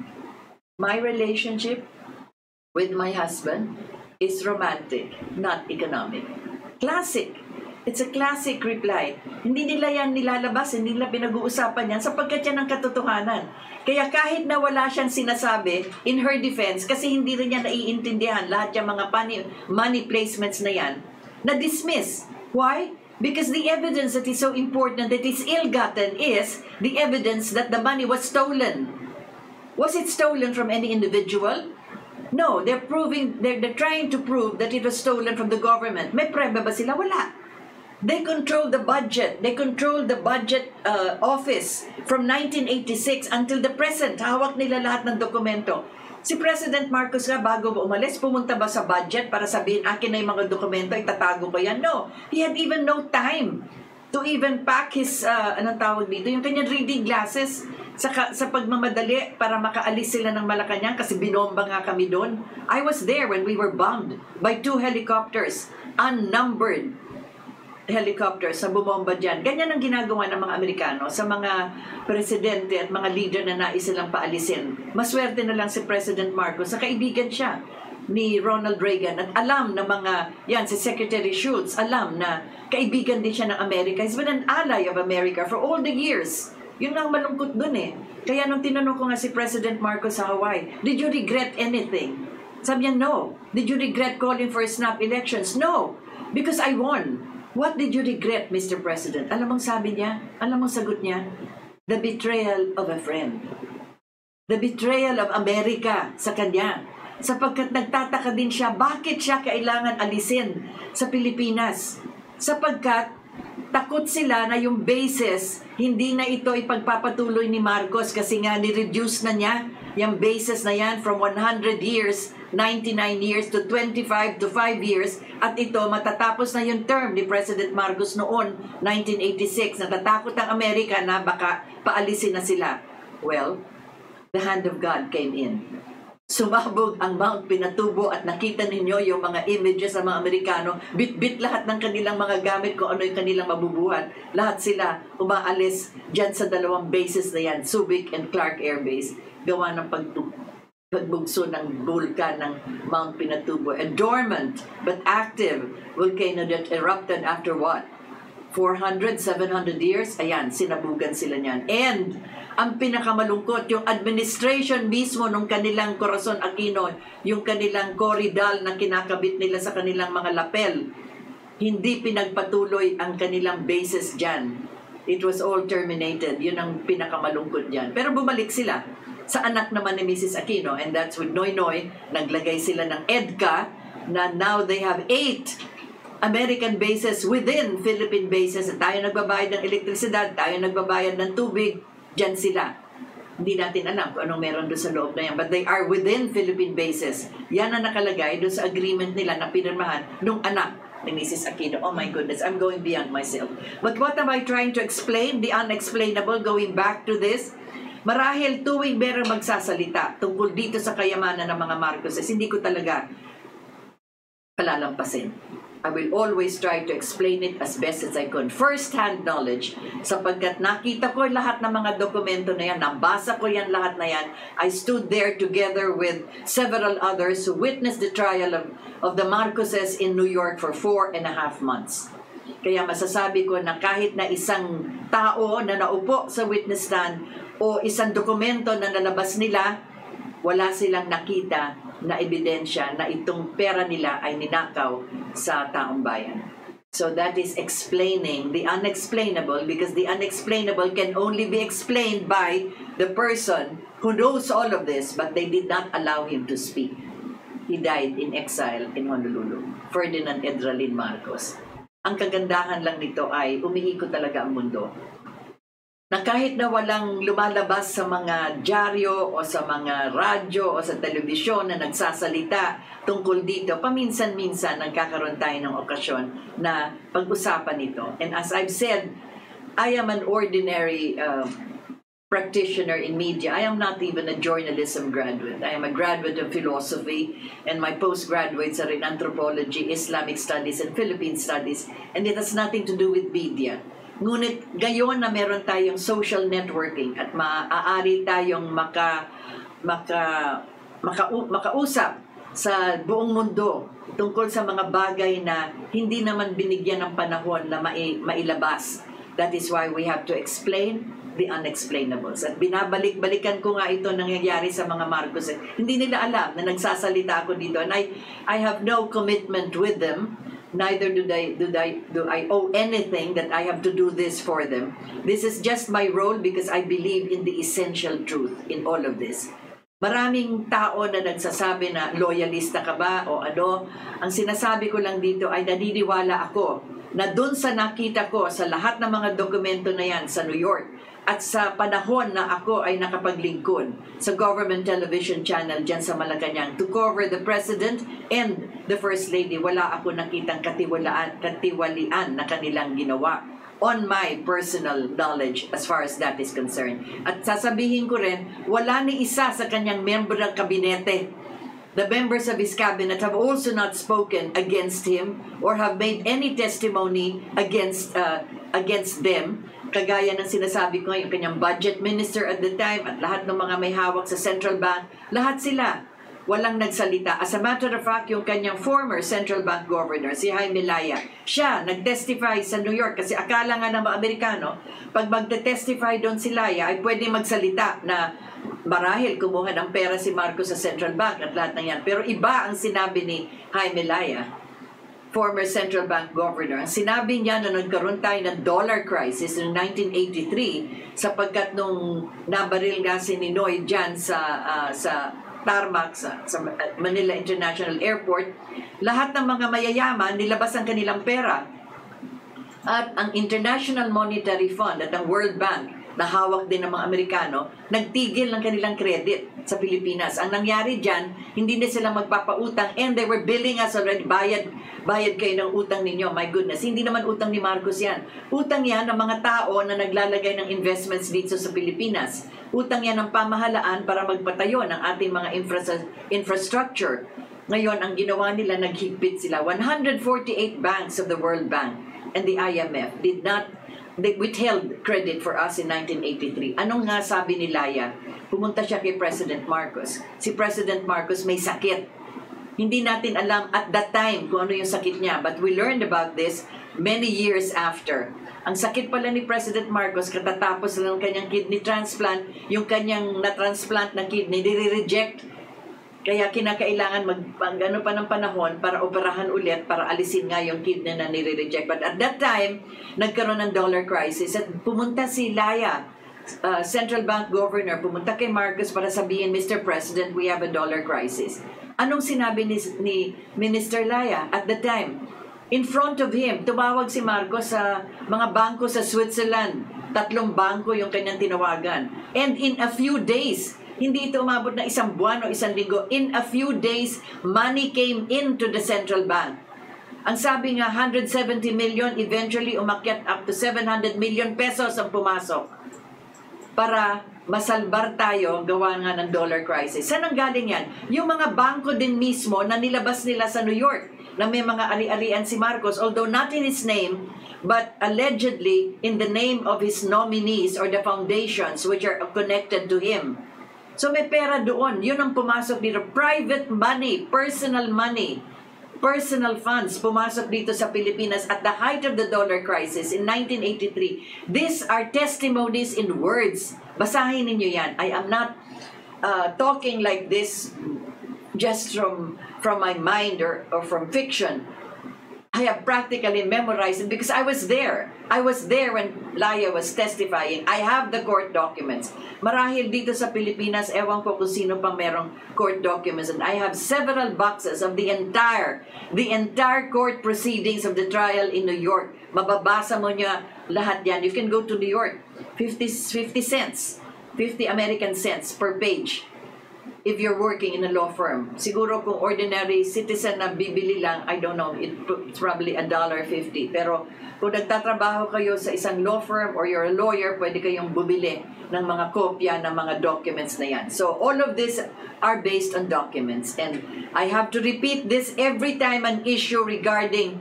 My relationship with my husband is romantic, not economic. Classic. It's a classic reply. Hindi nila yan nilalabas, hindi nila pinag-uusapan yan sapagkat yan ang katotohanan. Kaya kahit na wala siyang sinasabi in her defense, kasi hindi rin niya naiintindihan lahat yung mga money placements na yan, na-dismiss. Why? Because the evidence that is so important that is ill-gotten is the evidence that the money was stolen. Was it stolen from any individual? No, they're trying to prove that it was stolen from the government. May preba ba sila? Wala. They control the budget. They control the budget office from 1986 until the present. Hawak nila lahat ng dokumento. Si President Marcos nga bago umalis, pumunta ba sa budget para sabihin, akin na yung mga dokumento, itatago ko yan? No. He had even no time to even pack his, anong tawag dito, yung kanyang reading glasses sa pagmamadali para makaalis sila ng Malacanang kasi binomba nga kami doon. I was there when we were bombed by 2 helicopters, unnumbered helicopters na bumomba dyan. Ganyan ang ginagawa ng mga Amerikano sa mga presidente at mga leader na nais silang paalisin. Maswerte na lang si President Marcos sa kaibigan siya ni Ronald Reagan at alam na si Secretary Schultz, alam na kaibigan din siya ng Amerika. He's been an ally of America for all the years. Yun ang malungkot dun eh. Kaya nung tinanong ko nga si President Marcos sa Hawaii, did you regret anything? Sabi niya, no. Did you regret calling for snap elections? No. Because I won. What did you regret, Mr. President? Alam mong sabi niya? Alam mong sagot niya? The betrayal of a friend. The betrayal of America sa kanya. Sapagkat nagtataka din siya, bakit siya kailangan alisin sa Pilipinas? Sapagkat takot sila na yung bases, hindi na ito ipagpapatuloy ni Marcos kasi nga ni-reduce na niya yung bases na yan from 100 years, 99 years to 25 to 5 years at ito matatapos na yung term ni President Marcos noon, 1986. Natatakot ang Amerika na baka paalisin na sila. Well, the hand of God came in. Sumabog ang Mount Pinatubo at nakita ninyo yung mga images ng mga Amerikano. Bit-bit lahat ng kanilang mga gamit kung ano yung kanilang mabubuhat. Lahat sila umaalis dyan sa 2 bases na yan, Subic and Clark Air Base. Gawa ng pagbugso ng bulkan ng Mount Pinatubo. A dormant but active volcano that erupted after what? 400, 700 years? Ayan, sinabugan sila niyan. And ang pinakamalungkot, yung administration mismo ng kanilang Corazon Aquino, yung kanilang Corridal na kinakabit nila sa kanilang mga lapel, hindi pinagpatuloy ang kanilang bases dyan. It was all terminated. Yun ang pinakamalungkot dyan. Pero bumalik sila sa anak naman ni Mrs. Aquino, and that's with Noy Noy. Naglagay sila ng EDCA na now they have 8 American bases within Philippine bases. Tayo nagbabayad ng elektrisidad, tayo nagbabayad ng tubig, dyan sila. Hindi natin alam kung anong meron doon sa loob na yan. But they are within Philippine bases. Yan ang nakalagay doon sa agreement nila na pinirmahan nung anak ni Mrs. Aquino. Oh my goodness, I'm going beyond myself. But what am I trying to explain? The unexplainable, going back to this. Marahil tuwing merong magsasalita tungkol dito sa kayamanan ng mga Marcoses, hindi ko talaga palalampasin. I will always try to explain it as best as I could. First-hand knowledge, sapagkat nakita ko lahat ng mga dokumento na yan, nabasa ko yan lahat na yan. I stood there together with several others who witnessed the trial of the Marcoses in New York for 4.5 months. Kaya masasabi ko na kahit na isang tao na naupo sa witness stand o isang dokumento na nalabas nila, wala silang nakita na ebidensya na itong pera nila ay ninakaw sa taong bayan. So that is explaining the unexplainable, because the unexplainable can only be explained by the person who knows all of this, but they did not allow him to speak. He died in exile in Honolulu. Ferdinand Edralin Marcos. Ang kagandahan lang nito ay umiikot talaga ang mundo. Na kahit na walang lumalabas sa mga dyaryo o sa mga radyo o sa telebisyon na nagsasalita tungkol dito, paminsan-minsan nagkakaroon tayo ng okasyon na pag-usapan ito. And as I've said, I am an ordinary practitioner in media. I am not even a journalism graduate. I am a graduate of philosophy, and my postgraduates are in anthropology, Islamic studies, and Philippine studies, and it has nothing to do with media. Ngunit gayon na meron tayong social networking at maaari tayong makausap sa buong mundo tungkol sa mga bagay na hindi naman binigyan ng panahon na mailabas. That is why we have to explain the unexplainables. At binabalik-balikan ko nga ito nangyayari sa mga Marcos. Hindi nila alam na nagsasalita ako dito, and I have no commitment with them. Neither do I owe anything that I have to do this for them. This is just my role because I believe in the essential truth in all of this. Maraming tao na nagsasabi na loyalista ka ba o ano. Ang sinasabi ko lang dito ay naniniwala ako na doon sa nakita ko sa lahat ng mga dokumento na yan sa New York at sa panahon na ako ay nakapaglingkod sa government television channel dyan sa Malacanang to cover the President and the First Lady, wala ako nakitang katiwalian na kanilang ginawa on my personal knowledge as far as that is concerned. At sasabihin ko rin, wala ni isa sa kanyang member ng kabinete. The members of his cabinet have also not spoken against him or have made any testimony against them. Kagaya ng sinasabi ko, yung kanyang budget minister at the time at lahat ng mga may hawak sa central bank, lahat sila walang nagsalita. As a matter of fact, yung kanyang former central bank governor, si Jaime Laya, siya nag-testify sa New York kasi akala nga ng mga Amerikano, pag magte-testify doon si Laya ay pwede magsalita na marahil kumuha ng pera si Marcos sa central bank at lahat ng yan. Pero iba ang sinabi ni Jaime Laya, former central bank governor. Ang sinabi niya na nagkaroon tayo ng dollar crisis noong 1983 sapagkat nung nabaril nga si Ninoy dyan sa tarmac sa Manila International Airport, lahat ng mga mayayaman nilabas ang kanilang pera. At ang International Monetary Fund at ang World Bank na hawak din ng mga Amerikano, nagtigil ng kanilang credit sa Pilipinas. Ang nangyari dyan, hindi na sila magpapautang and they were billing us already, bayad kayo ng utang ninyo. My goodness, hindi naman utang ni Marcos yan. Utang yan ng mga tao na naglalagay ng investments dito sa Pilipinas. Utang yan ng pamahalaan para magpatayo ng ating mga infrastructure. Ngayon, ang ginawa nila, naghigpit sila. 148 banks of the World Bank and the IMF they withheld credit for us in 1983. Anong nga sabi ni Laya? Pumunta siya kay President Marcos. Si President Marcos may sakit. Hindi natin alam at that time kung ano yung sakit niya. But we learned about this many years after. Ang sakit pala ni President Marcos, katatapos lang ng kanyang kidney transplant, yung kanyang na-transplant na kidney, nire-reject. Kaya kinakailangan mag-ano pa ng panahon para operahan ulit, para alisin nga yung kidney na nire-reject. But at that time, nagkaroon ng dollar crisis at pumunta si Laya, central bank governor, pumunta kay Marcos para sabihin, Mr. President, we have a dollar crisis. Anong sinabi ni Minister Laya at the time? In front of him, tumawag si Marcos sa mga bangko sa Switzerland. 3 bangko yung kanyang tinawagan. And in a few days, hindi ito umabot na 1 buwan o 1 linggo. In a few days, money came into the central bank. Ang sabi nga, 170 million, eventually umakyat up to 700 million pesos ang pumasok para masalbar tayo, gawa nga ng dollar crisis. Saan ang galing yan? Yung mga bangko din mismo na nilabas nila sa New York na may mga ari-arian si Marcos, although not in his name, but allegedly in the name of his nominees or the foundations which are connected to him. So may pera doon. Yun ang pumasok dito. Private money, personal funds pumasok dito sa Pilipinas at the height of the dollar crisis in 1983. These are testimonies in words. Basahin ninyo yan. I am not talking like this just from my mind or from fiction. I have practically memorized it because I was there. I was there when Laya was testifying. I have the court documents. Marahil dito sa Pilipinas, ewan ko kung sino pa merong court documents. And I have several boxes of the entire court proceedings of the trial in New York. Mababasa mo niya lahat yan. You can go to New York. 50 cents. 50 American cents per page. If you're working in a law firm. Siguro kung ordinary citizen na bibili lang, I don't know, it's probably $1.50. Pero kung nagtatrabaho kayo sa isang law firm or you're a lawyer, pwede kayong bumili ng mga kopya ng mga documents na yan. So all of this are based on documents. And I have to repeat this every time an issue regarding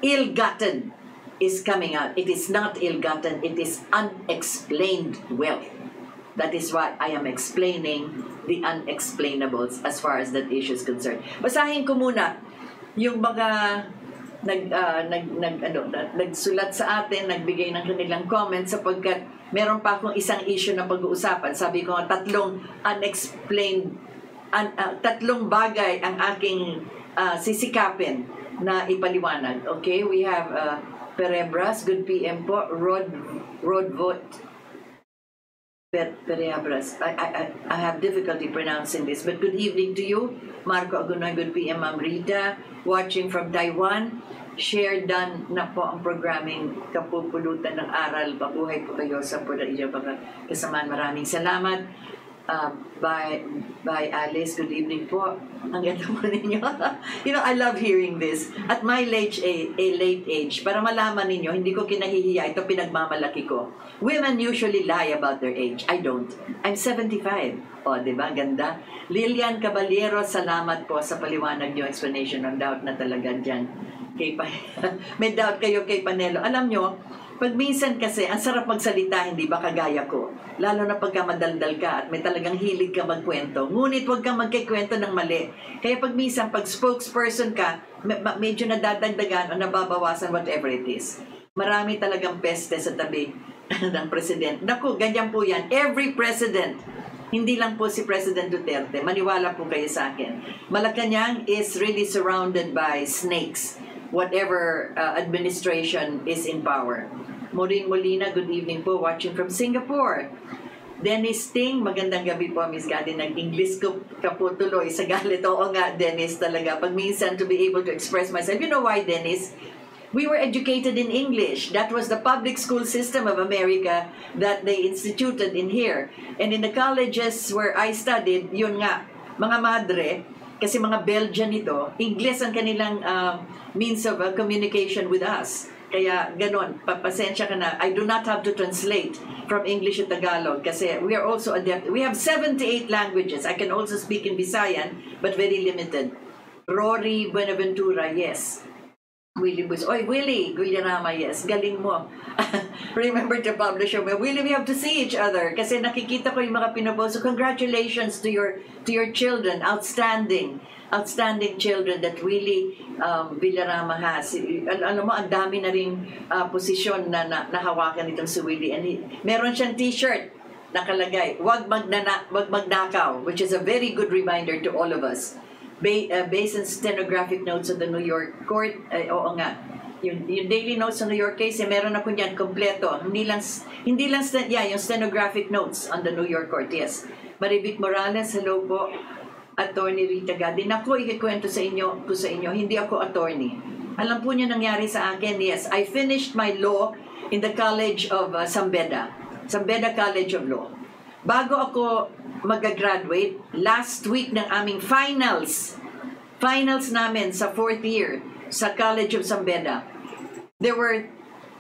ill-gotten is coming out. It is not ill-gotten, it is unexplained wealth. That is why I am explaining the unexplainables as far as that issue is concerned. Basahin ko muna yung mga nagsulat sa atin, nagbigay ng kanilang comments sapagkat meron pa akong isang issue na pag-uusapan. Sabi ko nga tatlong bagay ang aking sisikapin na ipaliwanag. Okay, we have Perebras, good PM po, Rodvolt, Perebras. I have difficulty pronouncing this, but good evening to you. Marco Agunoy, good PM, Ma'am Rita, watching from Taiwan. Share done na po ang programming Kapupulutan ng Aral. Pabuhay po kayo sa Pudaija kasamaan. Maraming salamat. By Alice, good evening po. Ang ganda mo ninyo. You know, I love hearing this. At my late age, para malaman ninyo, hindi ko kinahihiya. Ito pinagmamalaki ko. Women usually lie about their age. I don't. I'm 75. O, diba? Ganda. Lilian Caballero, salamat po sa paliwanag niyo. Explanation ng doubt na talaga dyan. May doubt kayo kay Panelo. Alam nyo, pag minsan kasi, ang sarap magsalita, hindi ba kagaya ko? Lalo na pagka madaldal ka at may talagang hilig ka magkwento. Ngunit huwag kang magkikwento ng mali. Kaya pag minsan, pag spokesperson ka, medyo nadadagdagan o nababawasan whatever it is. Marami talagang peste sa tabi ng president. Naku, ganyan po yan. Every president, hindi lang po si President Duterte. Maniwala po kayo sa akin. Malacanang is really surrounded by snakes. Whatever administration is in power. Maureen Molina, good evening po, watching from Singapore. Dennis Ting, magandang gabi po, Miss Gadi. Nag-English ka po tuloy sa galit. Oo nga, Dennis, talaga. Pag minsan to be able to express myself. You know why, Dennis? We were educated in English. That was the public school system of America that they instituted in here. And in the colleges where I studied, yun nga, mga madre, kasi mga Belgian ito, English ang kanilang means of communication with us. Kaya ganon, pasensya ka na. I do not have to translate from English to Tagalog kasi we are also adept. We have 78 languages. I can also speak in Visayan, but very limited. Rory Buenaventura, yes. Willie Bus. Oy, Willie Guillerama, yes. Galing mo. Remember to publish your Willie, we have to see each other kasi nakikita ko yung mga pinopost. So congratulations to your children. Outstanding children that Willie Villarama has. Alam mo, ang dami na rin posisyon na nahawakan itong si Willie. And meron siyang t-shirt nakalagay, wag magnakaw, which is a very good reminder to all of us. Based on stenographic notes of the New York court, oo nga, yung daily notes sa New York case, meron ako niyan kompleto. Hindi lang yung stenographic notes on the New York court, yes. Maribik Morales, hello po. Attorney Rita Gadi. Naku, ikikwento sa inyo, hindi ako attorney. Alam po niyo nangyari sa akin, yes. I finished my law in the College of Sambeda College of Law. Bago ako mag-graduate, last week ng aming finals namin sa 4th year sa College of Sambeda, there were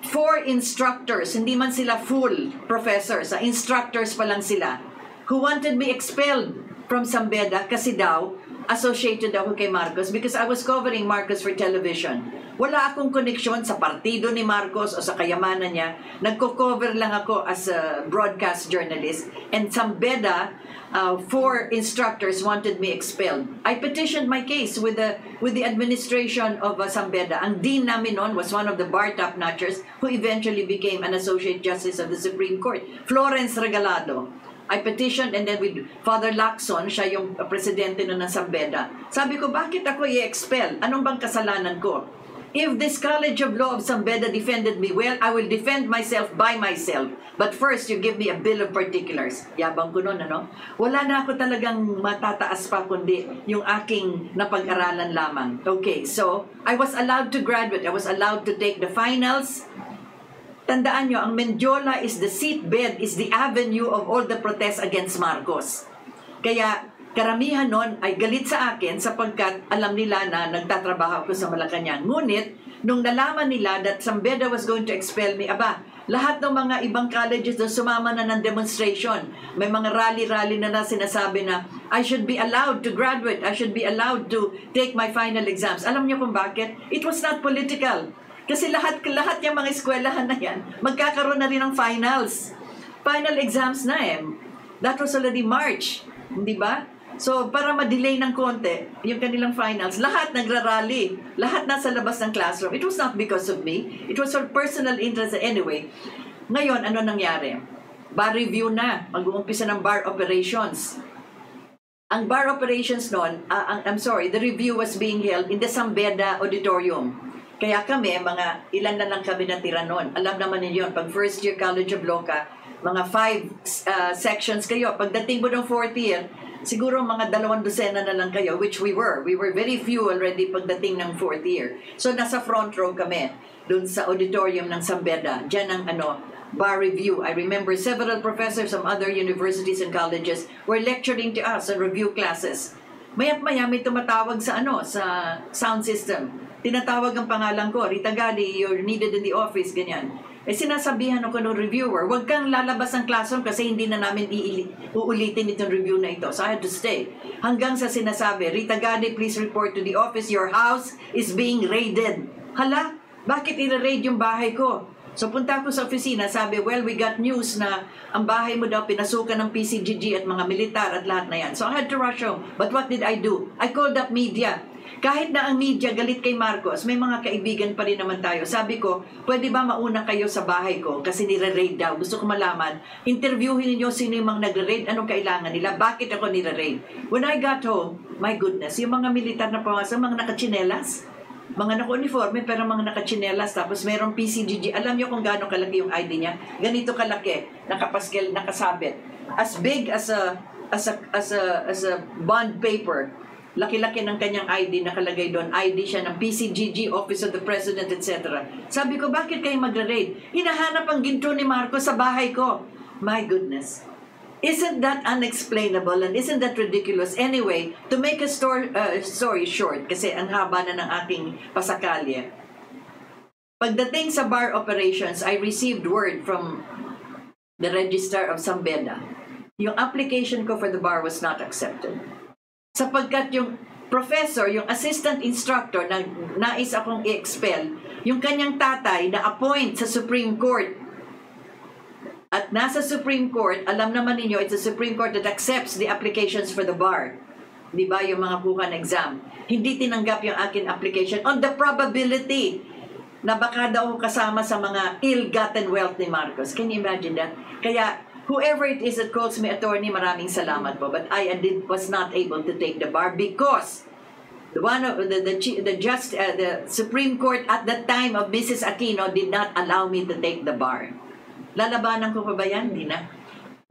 4 instructors, hindi man sila full professors, instructors pa lang sila, who wanted me expelled from Sambeda kasi daw, associated ako kay Marcos because I was covering Marcos for television. Wala akong koneksyon sa partido ni Marcos o sa kayamanan niya. Nagko-cover lang ako as a broadcast journalist. And Sambeda, 4 instructors wanted me expelled. I petitioned my case with the administration of Sambeda. Ang dean namin noon was one of the bar top-notchers who eventually became an associate justice of the Supreme Court, Florence Regalado. I petitioned and then with Father Lacson, siya yung presidente nun ng Sambeda. Sabi ko, bakit ako i-expel? Anong bang kasalanan ko? If this College of Law of Sambeda defended me well, I will defend myself by myself. But first, you give me a bill of particulars. Yabang ko nun, ano? Wala na ako talagang matataas pa, kundi yung aking napag-aralan lamang. Okay, so, I was allowed to graduate. I was allowed to take the finals. Tandaan nyo, ang Mendiola is the seatbed, is the avenue of all the protests against Marcos. Kaya, karamihan nun ay galit sa akin sapagkat alam nila na nagtatrabaho ako sa Malacanang. Ngunit, nung nalaman nila that Sambeda was going to expel me, lahat ng mga ibang colleges doon sumama na ng demonstration. May mga rally-rally na sinasabi na I should be allowed to graduate. I should be allowed to take my final exams. Alam niyo kung bakit? It was not political. Kasi lahat yung mga eskwelahan na yan, magkakaroon na rin ng finals. Final exams na eh. That was already March. Hindi ba? So, para ma-delay ng konti, yung kanilang finals, lahat nagrarally. Lahat nasa labas ng classroom. It was not because of me. It was for personal interest anyway. Ngayon, ano nangyari? Bar review na. Mag-uumpisa ng bar operations. Ang bar operations noon, the review was being held in the Sambeda Auditorium. Kaya kami, mga ilan na lang kami natira noon. Alam naman ninyo, pag first year College of Law ka, mga 5 sections kayo. Pagdating mo ng 4th year, siguro mga 200 na lang kayo, which we were. We were very few already pagdating ng 4th year. So, nasa front row kami, dun sa auditorium ng Sambeda. Diyan ang bar review. I remember several professors from other universities and colleges were lecturing to us on review classes. Maya't maya may tumatawag sa sa sound system. Tinatawag ang pangalan ko, Rita Gali, you're needed in the office, ganyan. Sinasabihan ako ng reviewer, huwag kang lalabas ng classroom kasi hindi na namin uulitin itong review na ito. So I had to stay. Hanggang sa sinasabi, Rita Gali, please report to the office, your house is being raided. Hala, bakit i-raid yung bahay ko? So punta ako sa opisina, sabi, well, we got news na ang bahay mo daw pinasukan ng PCGG at mga militar at lahat na yan. So I had to rush home. But what did I do? I called up media. Kahit na ang media galit kay Marcos, may mga kaibigan pa rin naman tayo. Sabi ko, pwede ba mauna kayo sa bahay ko? Kasi nire-raid daw. Gusto ko malaman. Interviewin niyo sino yung mga nagre-raid. Anong kailangan nila? Bakit ako nire-raid? When I got home, my goodness, yung mga militar na pawasa, mga nakachinelas. Mga naka-uniforme pero mga nakachinelas. Tapos merong PCGG. Alam niyo kung gaano kalaki yung ID niya? Ganito kalaki. Nakapaskel, nakasabit. As big as a bond paper. Laki-laki ng kanyang ID, nakalagay doon. ID siya ng PCGG, Office of the President, etc. Sabi ko, bakit kayo magre-raid? Hinahanap ang ginto ni Marcos sa bahay ko. My goodness. Isn't that unexplainable and isn't that ridiculous? Anyway, to make a story short, kasi ang haba na ng aking pasakalye, pagdating sa bar operations, I received word from the Registrar of Sambeda. Yung application ko for the bar was not accepted. Sapagkat yung professor, yung assistant instructor na nais akong i-expel, yung kanyang tatay na appoint sa Supreme Court. At nasa Supreme Court, alam naman ninyo, it's a Supreme Court that accepts the applications for the bar. Di ba, yung mga kuha na exam. Hindi tinanggap yung akin application on the probability na baka daw kasama sa mga ill-gotten wealth ni Marcos. Can you imagine that? Kaya, whoever it is that calls me attorney, maraming salamat po. But I was not able to take the bar because the Supreme Court at the time of Mrs. Aquino did not allow me to take the bar. Lalabanan ko pa ba yan? Hindi na.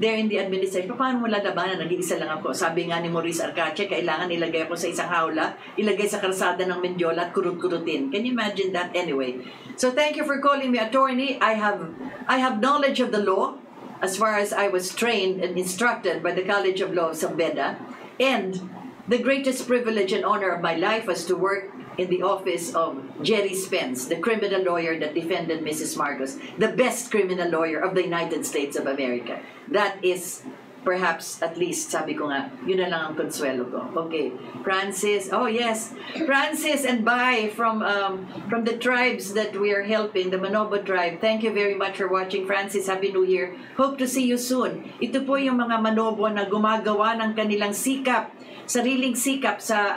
There in the administration, paano mo lalabanan? Nag-iisa lang ako. Sabi nga ni Maurice Arcache, kailangan ilagay ako sa isang hawla, ilagay sa kalsada ng Mendiola at kurut-kurutin. Can you imagine that? Anyway. So thank you for calling me attorney. I have knowledge of the law, as far as I was trained and instructed by the College of Law of Sambeda. And the greatest privilege and honor of my life was to work in the office of Jerry Spence, the criminal lawyer that defended Mrs. Marcos, the best criminal lawyer of the United States of America. That is perhaps, at least, sabi ko nga, yun na lang ang konsuelo ko. Okay, Francis, oh yes, Francis and Bai from the tribes that we are helping, the Manobo tribe. Thank you very much for watching. Francis, Happy New Year. Hope to see you soon. Ito po yung mga Manobo na gumagawa ng kanilang sikap, sariling sikap sa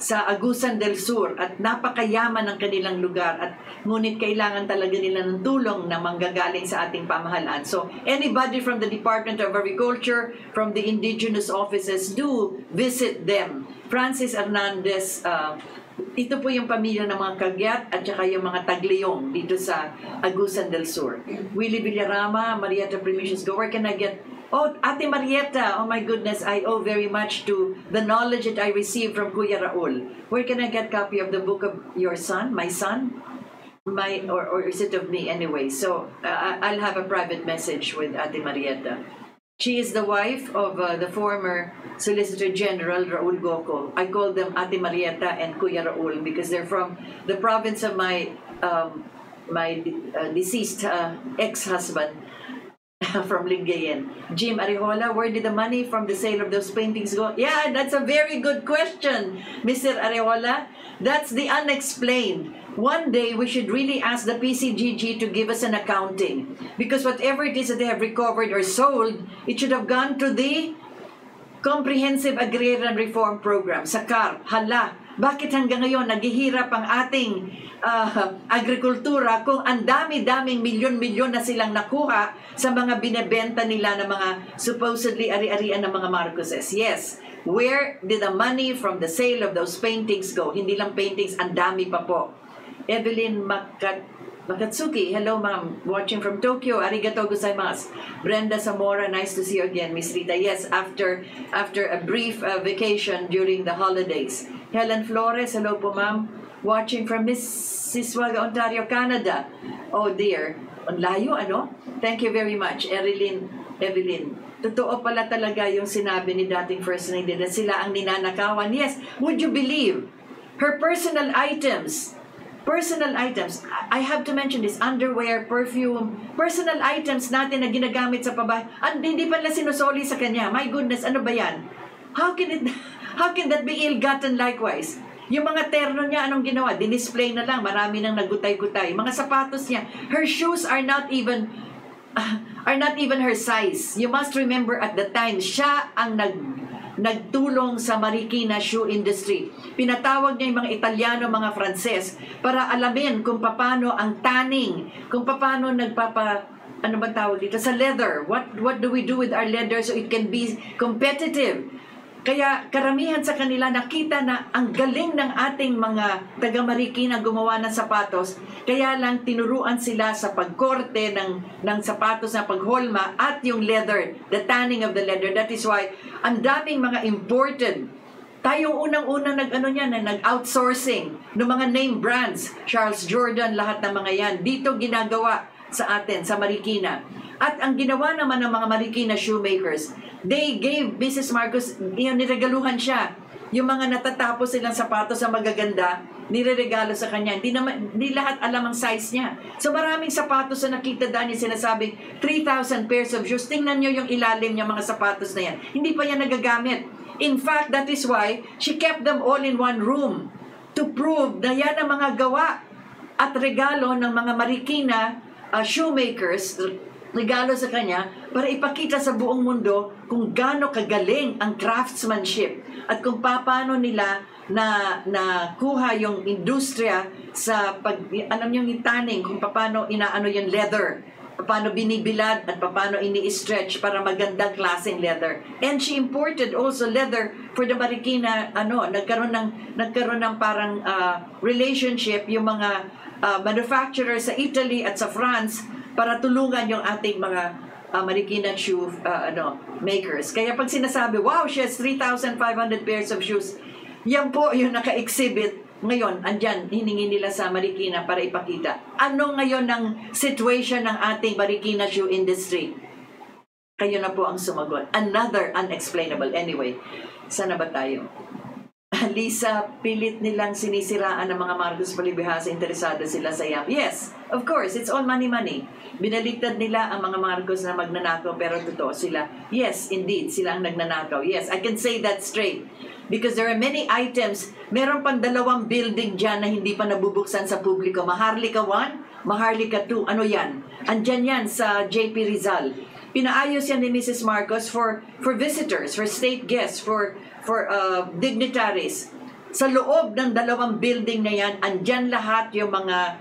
sa Agusan del Sur at napakayaman ng kanilang lugar at ngunit kailangan talaga nila ng tulong na manggagaling sa ating pamahalaan. So anybody from the Department of Agriculture, from the indigenous offices, do visit them. Francis Hernandez Ito po yung pamilya ng mga Kagyat at saka yung mga Tagliong dito sa Agusan del Sur. Willie Villarama, Marietta Primicius, go. Where can I get... Oh, Ate Marietta, oh my goodness, I owe very much to the knowledge that I received from Kuya Raul. Where can I get copy of the book of your son, my son? Or is it of me anyway? So I'll have a private message with Ate Marietta. She is the wife of the former Solicitor General Raul Goco. I call them Ate Marietta and Kuya Raul because they're from the province of my deceased ex-husband from Lingayen. Jim Arejola, where did the money from the sale of those paintings go? Yeah, that's a very good question, Mr. Arejola. That's the unexplained. One day, we should really ask the PCGG to give us an accounting. Because whatever it is that they have recovered or sold, it should have gone to the Comprehensive Agrarian Reform Program, sa CARP. Hala, bakit hanggang ngayon naghihirap ang ating agrikultura kung ang dami-daming milyon-milyon na silang nakuha sa mga binebenta nila ng mga supposedly ari-arian ng mga Marcoses? Yes. Where did the money from the sale of those paintings go? Hindi lang paintings, ang dami pa po. Evelyn Makatsuki, hello ma'am, watching from Tokyo, arigatou gozaimasu. Brenda Zamora, nice to see you again. Miss Rita, yes, after a brief vacation during the holidays. Helen Flores, hello po ma'am, watching from Mississauga, Ontario, Canada. Oh dear, ang layo ano? Thank you very much, Evelyn. Totoo pala talaga yung sinabi ni dating First Lady na sila ang ninanakawan. Yes, would you believe? Her personal items, I have to mention this, underwear, perfume, personal items natin na ginagamit sa pabahay, hindi pala sinusoli sa kanya. My goodness, ano ba yan? How can that be ill-gotten likewise? Yung mga terno niya, anong ginawa? Dinisplay na lang, marami nang nagutay-gutay. Mga sapatos niya, her shoes are not even her size. You must remember at the time, siya ang nagtulong sa Marikina shoe industry. Pinatawag niya yung mga Italiano, mga Frances para alamin kung paano ang tanning, kung paano ano ba tawag dito? Sa leather. What do we do with our leather so it can be competitive? Kaya karamihan sa kanila nakita na ang galing ng ating mga taga-Marikina gumawa ng sapatos, kaya lang tinuruan sila sa pagkorte ng sapatos na pagholma at yung leather, the tanning of the leather. That is why ang daming mga imported. Tayong unang-unang nag-outsourcing ng mga name brands, Charles Jordan, lahat ng mga yan, dito ginagawa sa atin, sa Marikina. At ang ginawa naman ng mga Marikina shoemakers, they gave Mrs. Marcos, niregaluhan siya. Yung mga natatapos silang sapatos na magaganda, nireregalo sa kanya. Hindi lahat alam ang size niya. So maraming sapatos na nakita daan yung sinasabing 3,000 pairs of shoes. Tingnan nyo yung ilalim ng mga sapatos na yan. Hindi pa yan nagagamit. In fact, that is why she kept them all in one room to prove na yan ang mga gawa at regalo ng mga Marikina shoemakers, regalo sa kanya para ipakita sa buong mundo kung gaano kagaling ang craftsmanship at kung paano nila na kuha yung industriya sa yung tanning, kung paano inaano yung leather, paano binibilad at paano ini-stretch para magandang klaseng leather. And she imported also leather for the Marikina, nagkaroon ng parang relationship yung mga manufacturers sa Italy at sa France para tulungan yung ating mga Marikina shoe makers. Kaya pag sinasabi, wow, she has 3,500 pairs of shoes, yan po yung naka-exhibit ngayon, andyan, hiningi nila sa Marikina para ipakita. Ano ngayon ang situation ng ating Marikina shoe industry? Kayo na po ang sumagot. Another unexplainable. Anyway, sana ba tayo? Lisa, pilit nilang sinisiraan ng mga Marcos palibhasa, interesado sila sa YAP. Yes, of course, it's all money. Binaliktad nila ang mga Marcos na magnanakaw, pero totoo sila. Yes, indeed, sila ang nagnanakaw. Yes, I can say that straight. Because there are many items, meron pang 2 building dyan na hindi pa nabubuksan sa publiko. Maharlika 1, Maharlika 2, ano yan? Andyan yan sa JP Rizal. Pinaayos yan ni Mrs. Marcos for visitors, for state guests, for dignitaries. Sa loob ng 2 building na yan, andyan lahat yung mga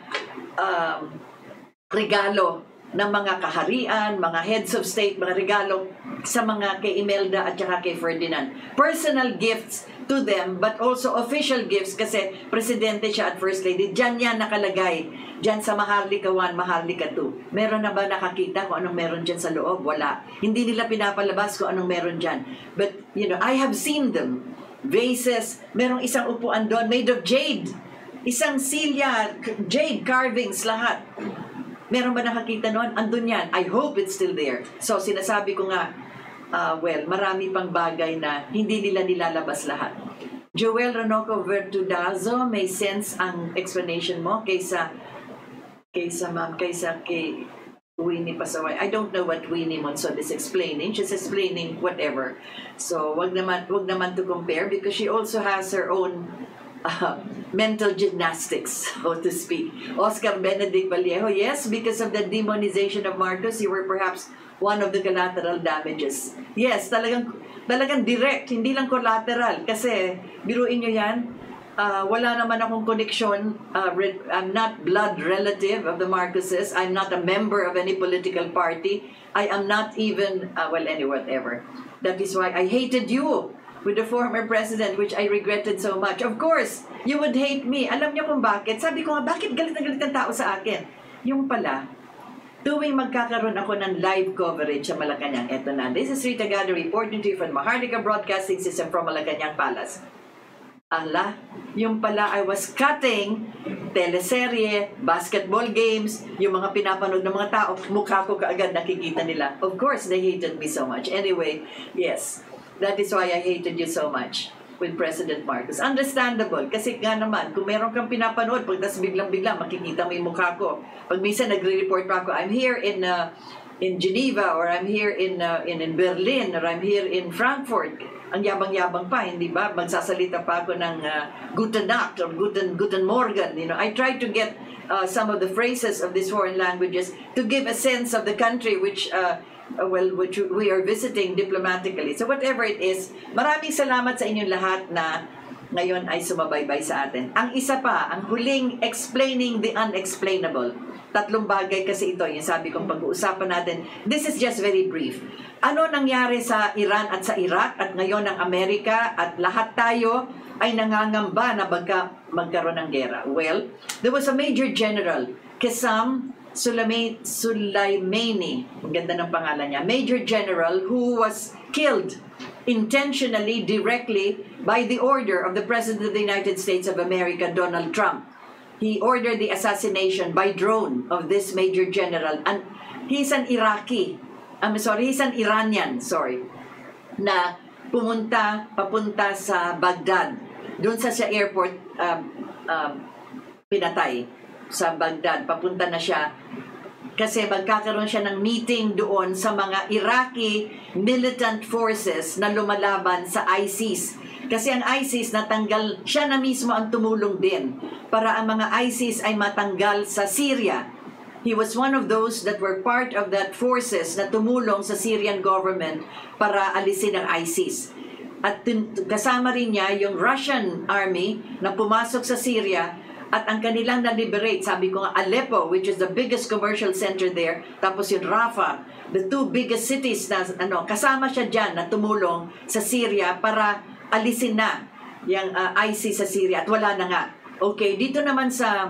regalo ng mga kaharian, mga heads of state, mga regalo sa mga kay Imelda at saka kay Ferdinand. Personal gifts to them, but also official gifts kasi presidente siya at first lady. Diyan yan nakalagay. Diyan sa Maharlika 1, Maharlika 2. Meron na ba nakakita kung anong meron dyan sa loob? Wala. Hindi nila pinapalabas kung anong meron dyan. But, I have seen them. Vases. Merong isang upuan doon made of jade. Isang silya, jade carvings, lahat. Meron ba nakakita noon? Andun yan. I hope it's still there. So, sinasabi ko nga, marami pang bagay na hindi nila nilalabas lahat. Joel Ronoco Vertudazo, may sense ang explanation mo kaysa kay Winnie Pasaway. I don't know what Winnie Monson is explaining. She's explaining whatever. So, wag naman to compare because she also has her own mental gymnastics, so to speak. Oscar Benedict Vallejo, yes, because of the demonization of Marcos, you were perhaps one of the collateral damages. Yes, talagang direct, hindi lang collateral. Kasi, biruin nyo yan, wala naman akong connection. I'm not blood relative of the Marcoses. I'm not a member of any political party. I am not even, whatever. That is why I hated you with the former president, which I regretted so much. Of course, you would hate me. Alam niyo kung bakit? Sabi ko nga, bakit galit na galit ang tao sa akin? Yung pala, tuwing magkakaroon ako ng live coverage sa Malacanang, eto na. This is Rita Gado reporting to you from Maharlika Broadcasting System from Malacanang Palace. Yung pala I was cutting teleserye, basketball games, yung mga pinapanood ng mga tao, mukha ko kaagad nakikita nila. Of course, they hated me so much. Anyway, yes, that is why I hated you so much with President Marcos. Understandable, kasi nga naman, kung meron kang pinapanood, pag tas biglang-biglang makikita mo yung mukha ko. Pag minsan nagre-report pa ako, I'm here in Geneva, or I'm here in Berlin, or I'm here in Frankfurt. Ang yabang-yabang pa, hindi ba? Magsasalita pa ako ng Guten Nacht or Guten Morgen. I try to get some of the phrases of these foreign languages to give a sense of the country which we are visiting diplomatically. So whatever it is, maraming salamat sa inyong lahat na ngayon ay sumabaybay sa atin. Ang isa pa, ang huling explaining the unexplainable. Tatlong bagay kasi ito, yung sabi kong pag-uusapan natin. This is just very brief. Ano nangyari sa Iran at sa Iraq at ngayon ng Amerika at lahat tayo ay nangangamba na magkaroon ng gera? Well, there was a Major General, Qasem Soleimani, ang ganda ng pangalan niya, Major General who was killed intentionally, directly, by the order of the President of the United States of America, Donald Trump. He ordered the assassination by drone of this Major General. And he's an he's an Iranian, na papunta sa Baghdad. Doon sa airport, pinatay sa Baghdad. Papunta na siya kasi magkakaroon siya ng meeting doon sa mga Iraqi militant forces na lumalaban sa ISIS. Kasi ang ISIS natanggal, siya na mismo ang tumulong din para ang mga ISIS ay matanggal sa Syria. He was one of those that were part of that forces na tumulong sa Syrian government para alisin ang ISIS. At kasama rin niya yung Russian army na pumasok sa Syria at ang kanilang na-liberate, sabi ko nga, Aleppo, which is the biggest commercial center there, tapos yung Rafah, the two biggest cities na kasama siya dyan na tumulong sa Syria para alisin na yung ISIS sa Syria at wala na nga. Okay, dito naman sa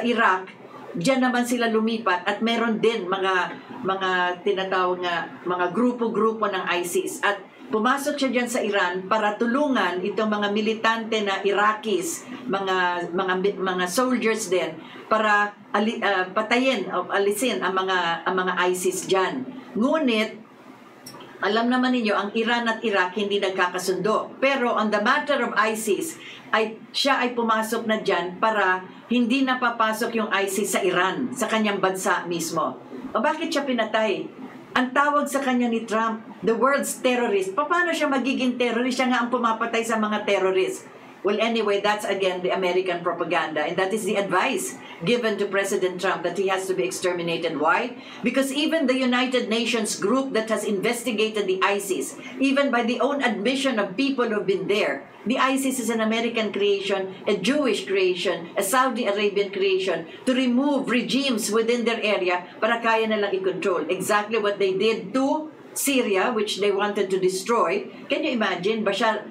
Iraq, diyan naman sila lumipat at meron din mga tinatawag nga mga grupo-grupo ng ISIS at pumasok siya diyan sa Iran para tulungan itong mga militante na Iraqis, mga soldiers din para patayin o alisin ang mga ISIS diyan. Ngunit alam naman ninyo, ang Iran at Iraq hindi nagkakasundo. Pero on the matter of ISIS, siya ay pumasok na dyan para hindi napapasok yung ISIS sa Iran, sa kanyang bansa mismo. O bakit siya pinatay? Ang tawag sa kanya ni Trump, the world's terrorist. Paano siya magiging terrorist? Siya nga ang pumapatay sa mga terrorist. Well, anyway, that's again the American propaganda, and that is the advice given to President Trump that he has to be exterminated. Why? Because even the United Nations group that has investigated the ISIS, even by the own admission of people who've been there, the ISIS is an American creation, a Jewish creation, a Saudi Arabian creation to remove regimes within their area para kaya nilang i-control. Exactly what they did to Syria, which they wanted to destroy. Can you imagine? Bashar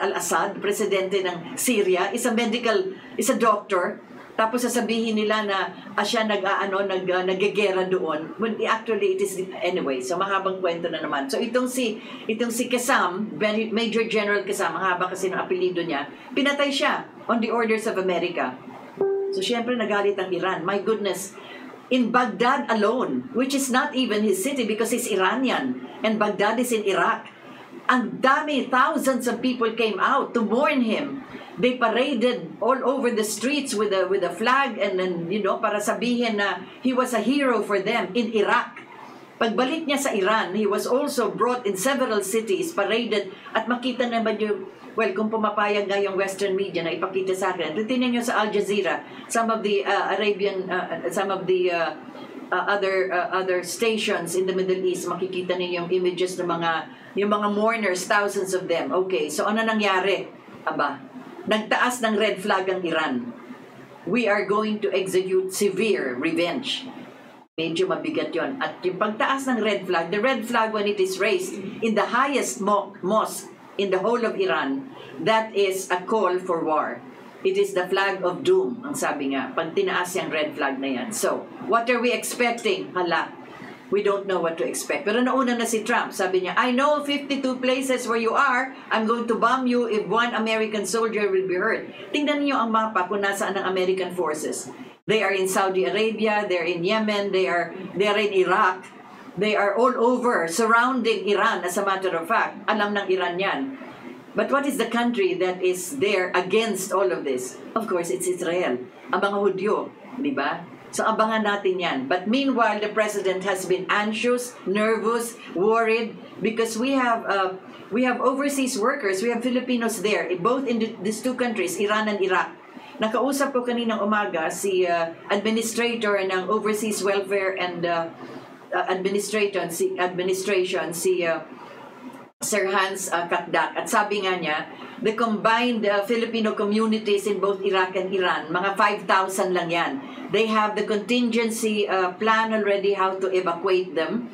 al-Assad, presidente ng Syria, is a doctor. Tapos sasabihin nila na siya naggegera doon. When actually it is anyway. So mahabang kwento na naman. So itong si Qassam, Major General Qassam, mahaba kasi ng apelyido niya, pinatay siya on the orders of America. So syempre nagalit ang Iran. My goodness. In Baghdad alone, which is not even his city because he's Iranian, and Baghdad is in Iraq. Ang dami, thousands of people came out to mourn him. They paraded all over the streets with a flag and then, para sabihin na he was a hero for them in Iraq. Pagbalik niya sa Iran, he was also brought in several cities, paraded, at makita naman yung, well, kung pumapayag nga yung Western media na ipakita sa akin, titingnan nyo sa Al Jazeera, some of the other stations in the Middle East, makikita niyo yung images ng yung mga mourners, thousands of them. Okay, so ano nangyari? Nagtaas ng red flag ang Iran. We are going to execute severe revenge. Medyo mabigat yon. At yung pagtaas ng red flag, the red flag when it is raised in the highest mosque in the whole of Iran, that is a call for war. It is the flag of doom, ang sabi nga, pag tinaas yung red flag na yan. So, what are we expecting? We don't know what to expect. Pero nauna na si Trump, sabi niya, I know 52 places where you are. I'm going to bomb you if one American soldier will be hurt. Tingnan niyo ang mapa kung nasaan ang American forces. They are in Saudi Arabia, they're in Yemen, they are in Iraq. They are all over, surrounding Iran, as a matter of fact. Alam ng Iran yan. But what is the country that is there against all of this? Of course, it's Israel. Ang mga Hudyo, di ba? So abangan natin yan. But meanwhile, the president has been anxious, nervous, worried, because we have overseas workers, we have Filipinos there, both in these two countries, Iran and Iraq. Nakausap ko kaninang umaga si administrator ng Overseas Welfare and Administration, si Sir Hans Kakdak. At sabi nga niya, the combined Filipino communities in both Iraq and Iran, mga 5,000 lang yan. They have the contingency plan already how to evacuate them.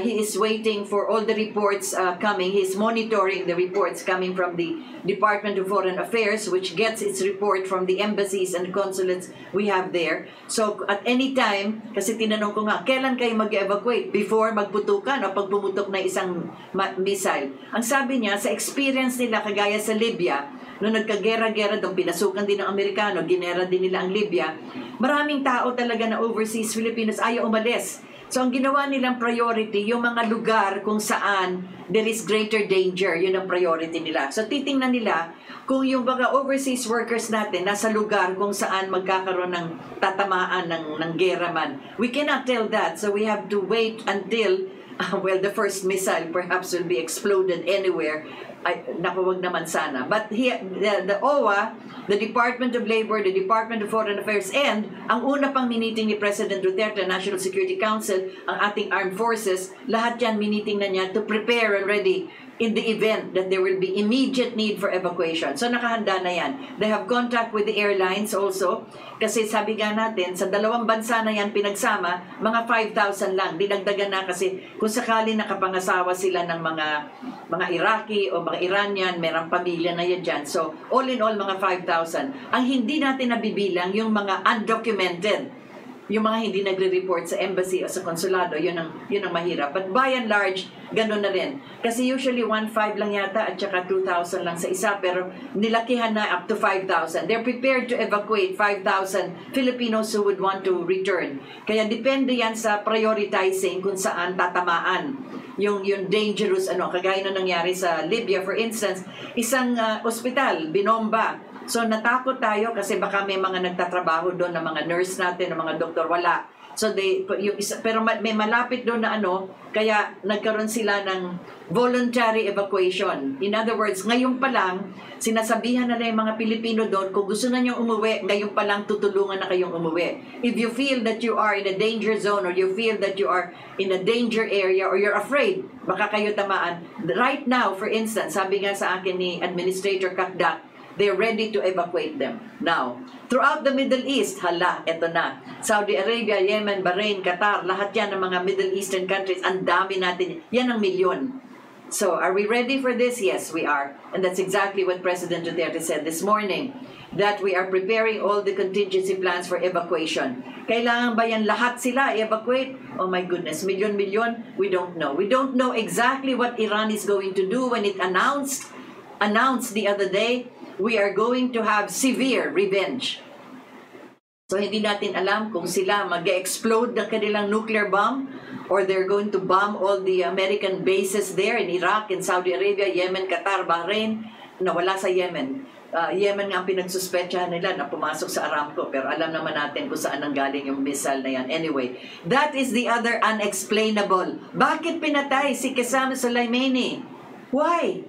He is waiting for all the reports coming. He's monitoring the reports coming from the Department of Foreign Affairs, which gets its report from the embassies and consulates we have there. So at any time, kasi tinanong ko nga, kailan kayo mag-evacuate? Before magputukan o pag pumutok na isang missile? Ang sabi niya, sa experience nila, kagaya sa Libya, nung nagkagera-gera doon, pinasukan din ng Amerikano, ginera din nila ang Libya, maraming tao talaga na overseas Filipinos ayaw umalis. So ang ginawa nilang priority, yung mga lugar kung saan there is greater danger, yun ang priority nila. So titingnan nila kung yung mga overseas workers natin nasa lugar kung saan magkakaroon ng tatamaan ng gera man. We cannot tell that, so we have to wait until the first missile perhaps will be exploded anywhere. Wag naman sana. But the OWA, the Department of Labor, the Department of Foreign Affairs, and ang una pang miniting ni President Duterte, National Security Council, ang ating armed forces, lahat yan miniting na niya to prepare already in the event that there will be immediate need for evacuation. So nakahanda na yan. They have contact with the airlines also. Kasi sabi nga natin, sa dalawang bansa na yan pinagsama, mga 5,000 lang. Dinagdagan na kasi kung sakali nakapangasawa sila ng mga Iraqi o mga Iranian, merang pamilya na yan dyan. So all in all, mga 5,000. Ang hindi natin nabibilang, yung mga undocumented, yung mga hindi nagre-report sa embassy o sa konsulado, yun ang mahirap. But by and large, ganun na rin. Kasi usually 1,500 lang yata at saka 2,000 lang sa isa, pero nilakihan na up to 5,000. They're prepared to evacuate 5,000 Filipinos who would want to return. Kaya depende yan sa prioritizing kung saan tatamaan yung dangerous, kagaya na nangyari sa Libya, for instance, isang ospital, binomba. So natakot tayo kasi baka may mga nagtatrabaho doon na mga nurse natin, na mga doktor, wala. So pero may malapit doon na kaya nagkaroon sila ng voluntary evacuation. In other words, ngayon pa lang, sinasabihan na yung mga Pilipino doon, kung gusto na niyong umuwi, ngayon pa lang tutulungan na kayong umuwi. If you feel that you are in a danger zone or you feel that you are in a danger area or you're afraid, baka kayo tamaan. Right now, for instance, sabi nga sa akin ni Administrator Kakdak, they're ready to evacuate them. Now, throughout the Middle East, eto na. Saudi Arabia, Yemen, Bahrain, Qatar, lahat yan ng mga Middle Eastern countries, ang dami natin. Yan ang milyon. So, are we ready for this? Yes, we are. And that's exactly what President Duterte said this morning, that we are preparing all the contingency plans for evacuation. Kailangan ba yan lahat sila evacuate? Oh my goodness, milyon-milyon? We don't know. We don't know exactly what Iran is going to do when it announced the other day, we are going to have severe revenge. So hindi natin alam kung sila mag-explode ng kanilang nuclear bomb or they're going to bomb all the American bases there in Iraq, in Saudi Arabia, Yemen, Qatar, Bahrain. Nawala sa Yemen. Yemen nga ang pinagsuspetsahan nila na pumasok sa Aramco, pero alam naman natin kung saan nanggaling yung missile na yan. Anyway, that is the other unexplainable. Bakit pinatay si Qasem Soleimani? Why?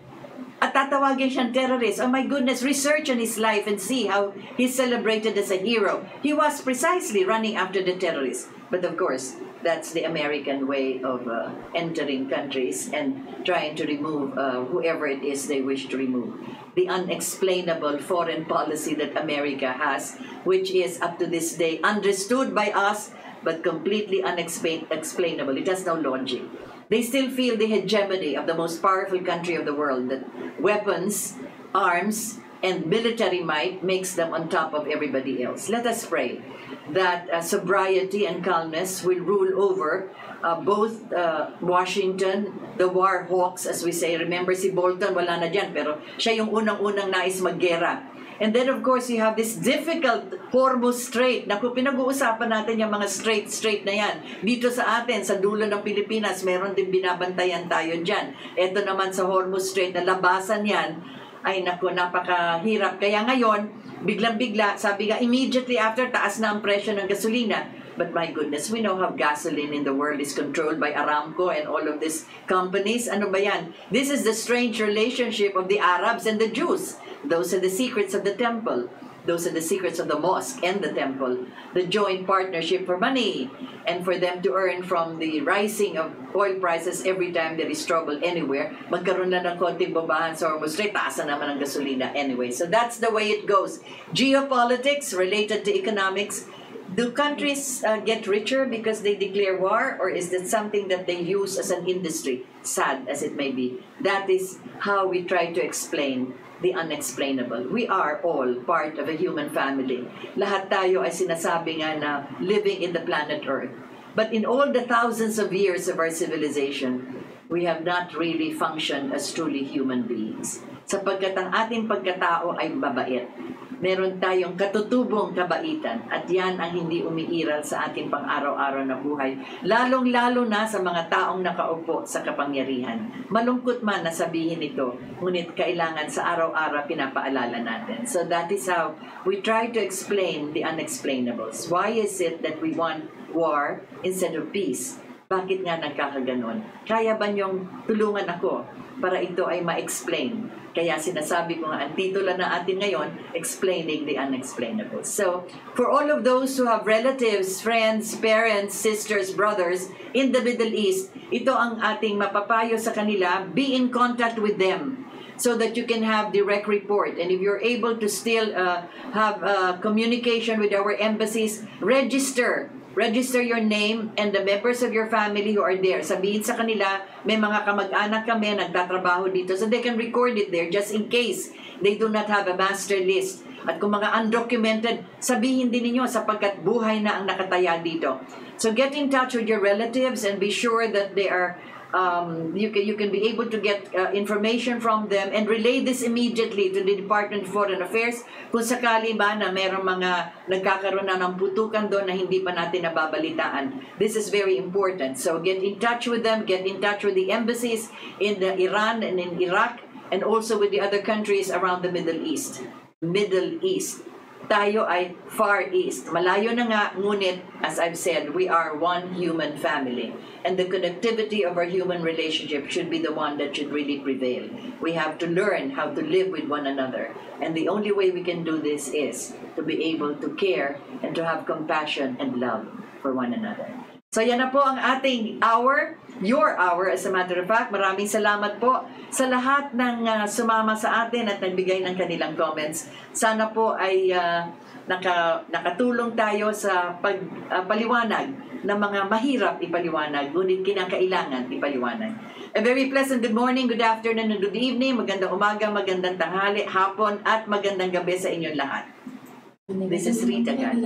At tatawagin siyang terrorist. Oh my goodness, research on his life and see how he's celebrated as a hero. He was precisely running after the terrorists. But of course, that's the American way of entering countries and trying to remove whoever it is they wish to remove. The unexplainable foreign policy that America has, which is up to this day understood by us, but completely unexplainable. It has no logic. They still feel the hegemony of the most powerful country of the world, that weapons, arms, and military might makes them on top of everybody else. Let us pray that sobriety and calmness will rule over both Washington, the war hawks, as we say. Remember si Bolton, wala na dyan, pero siya yung unang-unang nais maggera. And then, of course, you have this difficult Hormuz Strait. Naku, pinag-uusapan natin yung mga strait na yan. Dito sa atin, sa dulo ng Pilipinas, meron din binabantayan tayo dyan. Ito naman sa Hormuz Strait, na labasan yan, ay naku, napakahirap. Kaya ngayon, biglang-bigla, sabi nga, immediately after, taas na ang presyo ng gasolina. But my goodness, we know how gasoline in the world is controlled by Aramco and all of these companies. Ano ba yan? This is the strange relationship of the Arabs and the Jews. Those are the secrets of the temple. Those are the secrets of the mosque and the temple. The joint partnership for money and for them to earn from the rising of oil prices every time there is trouble anywhere. Magkaroon na ng konting babahan sa Hormuz Strait, taas na naman ang gasolina anyway. So that's the way it goes. Geopolitics related to economics. Do countries get richer because they declare war, or is that something that they use as an industry? Sad as it may be. That is how we try to explain the unexplainable. We are all part of a human family. Lahat tayo ay sinasabi nga na living in the planet Earth. But in all the thousands of years of our civilization, we have not really functioned as truly human beings. Sapagkat ang ating pagkatao ay babait. Meron tayong katutubong kabaitan at yan ang hindi umiiral sa ating pang-araw-araw na buhay, lalong-lalo na sa mga taong nakaupo sa kapangyarihan. Malungkot man na sabihin ito, ngunit kailangan sa araw-araw pinapaalala natin. So that is how we try to explain the unexplainables. Why is it that we want war instead of peace? Bakit nga nagkakaganon? Kaya ba niyong tulungan ako para ito ay ma-explain? Kaya sinasabi ko nga, ang titulo na atin ngayon, Explaining the Unexplainable. So, for all of those who have relatives, friends, parents, sisters, brothers in the Middle East, ito ang ating mapapayo sa kanila. Be in contact with them so that you can have direct report. And if you're able to still have communication with our embassies, register your name and the members of your family who are there. Sabihin sa kanila, may mga kamag-anak kami nagtatrabaho dito, so they can record it there just in case they do not have a master list. At kung mga undocumented, sabihin din ninyo sapagkat buhay na ang nakataya dito. So get in touch with your relatives and be sure that they are you can be able to get information from them and relay this immediately to the Department of Foreign Affairs kung sakali ba na merong mga nagkakaroon na ng putukan doon na hindi pa natin nababalitaan. This is very important. So get in touch with them, get in touch with the embassies in Iran and in Iraq, and also with the other countries around the Middle East. tayo ay Far East. Malayo na nga, ngunit, as I've said, we are one human family. And the connectivity of our human relationship should be the one that should really prevail. We have to learn how to live with one another. And the only way we can do this is to be able to care and to have compassion and love for one another. So yan na po ang ating hour, your hour as a matter of fact. Maraming salamat po sa lahat ng sumama sa atin at nagbigay ng kanilang comments. Sana po ay nakatulong tayo sa pagpaliwanag ng mga mahirap ipaliwanag, ngunit kinakailangan ipaliwanag. A very pleasant good morning, good afternoon, and good evening. Magandang umaga, magandang tanghali, hapon, at magandang gabi sa inyong lahat. This is Rita Gan.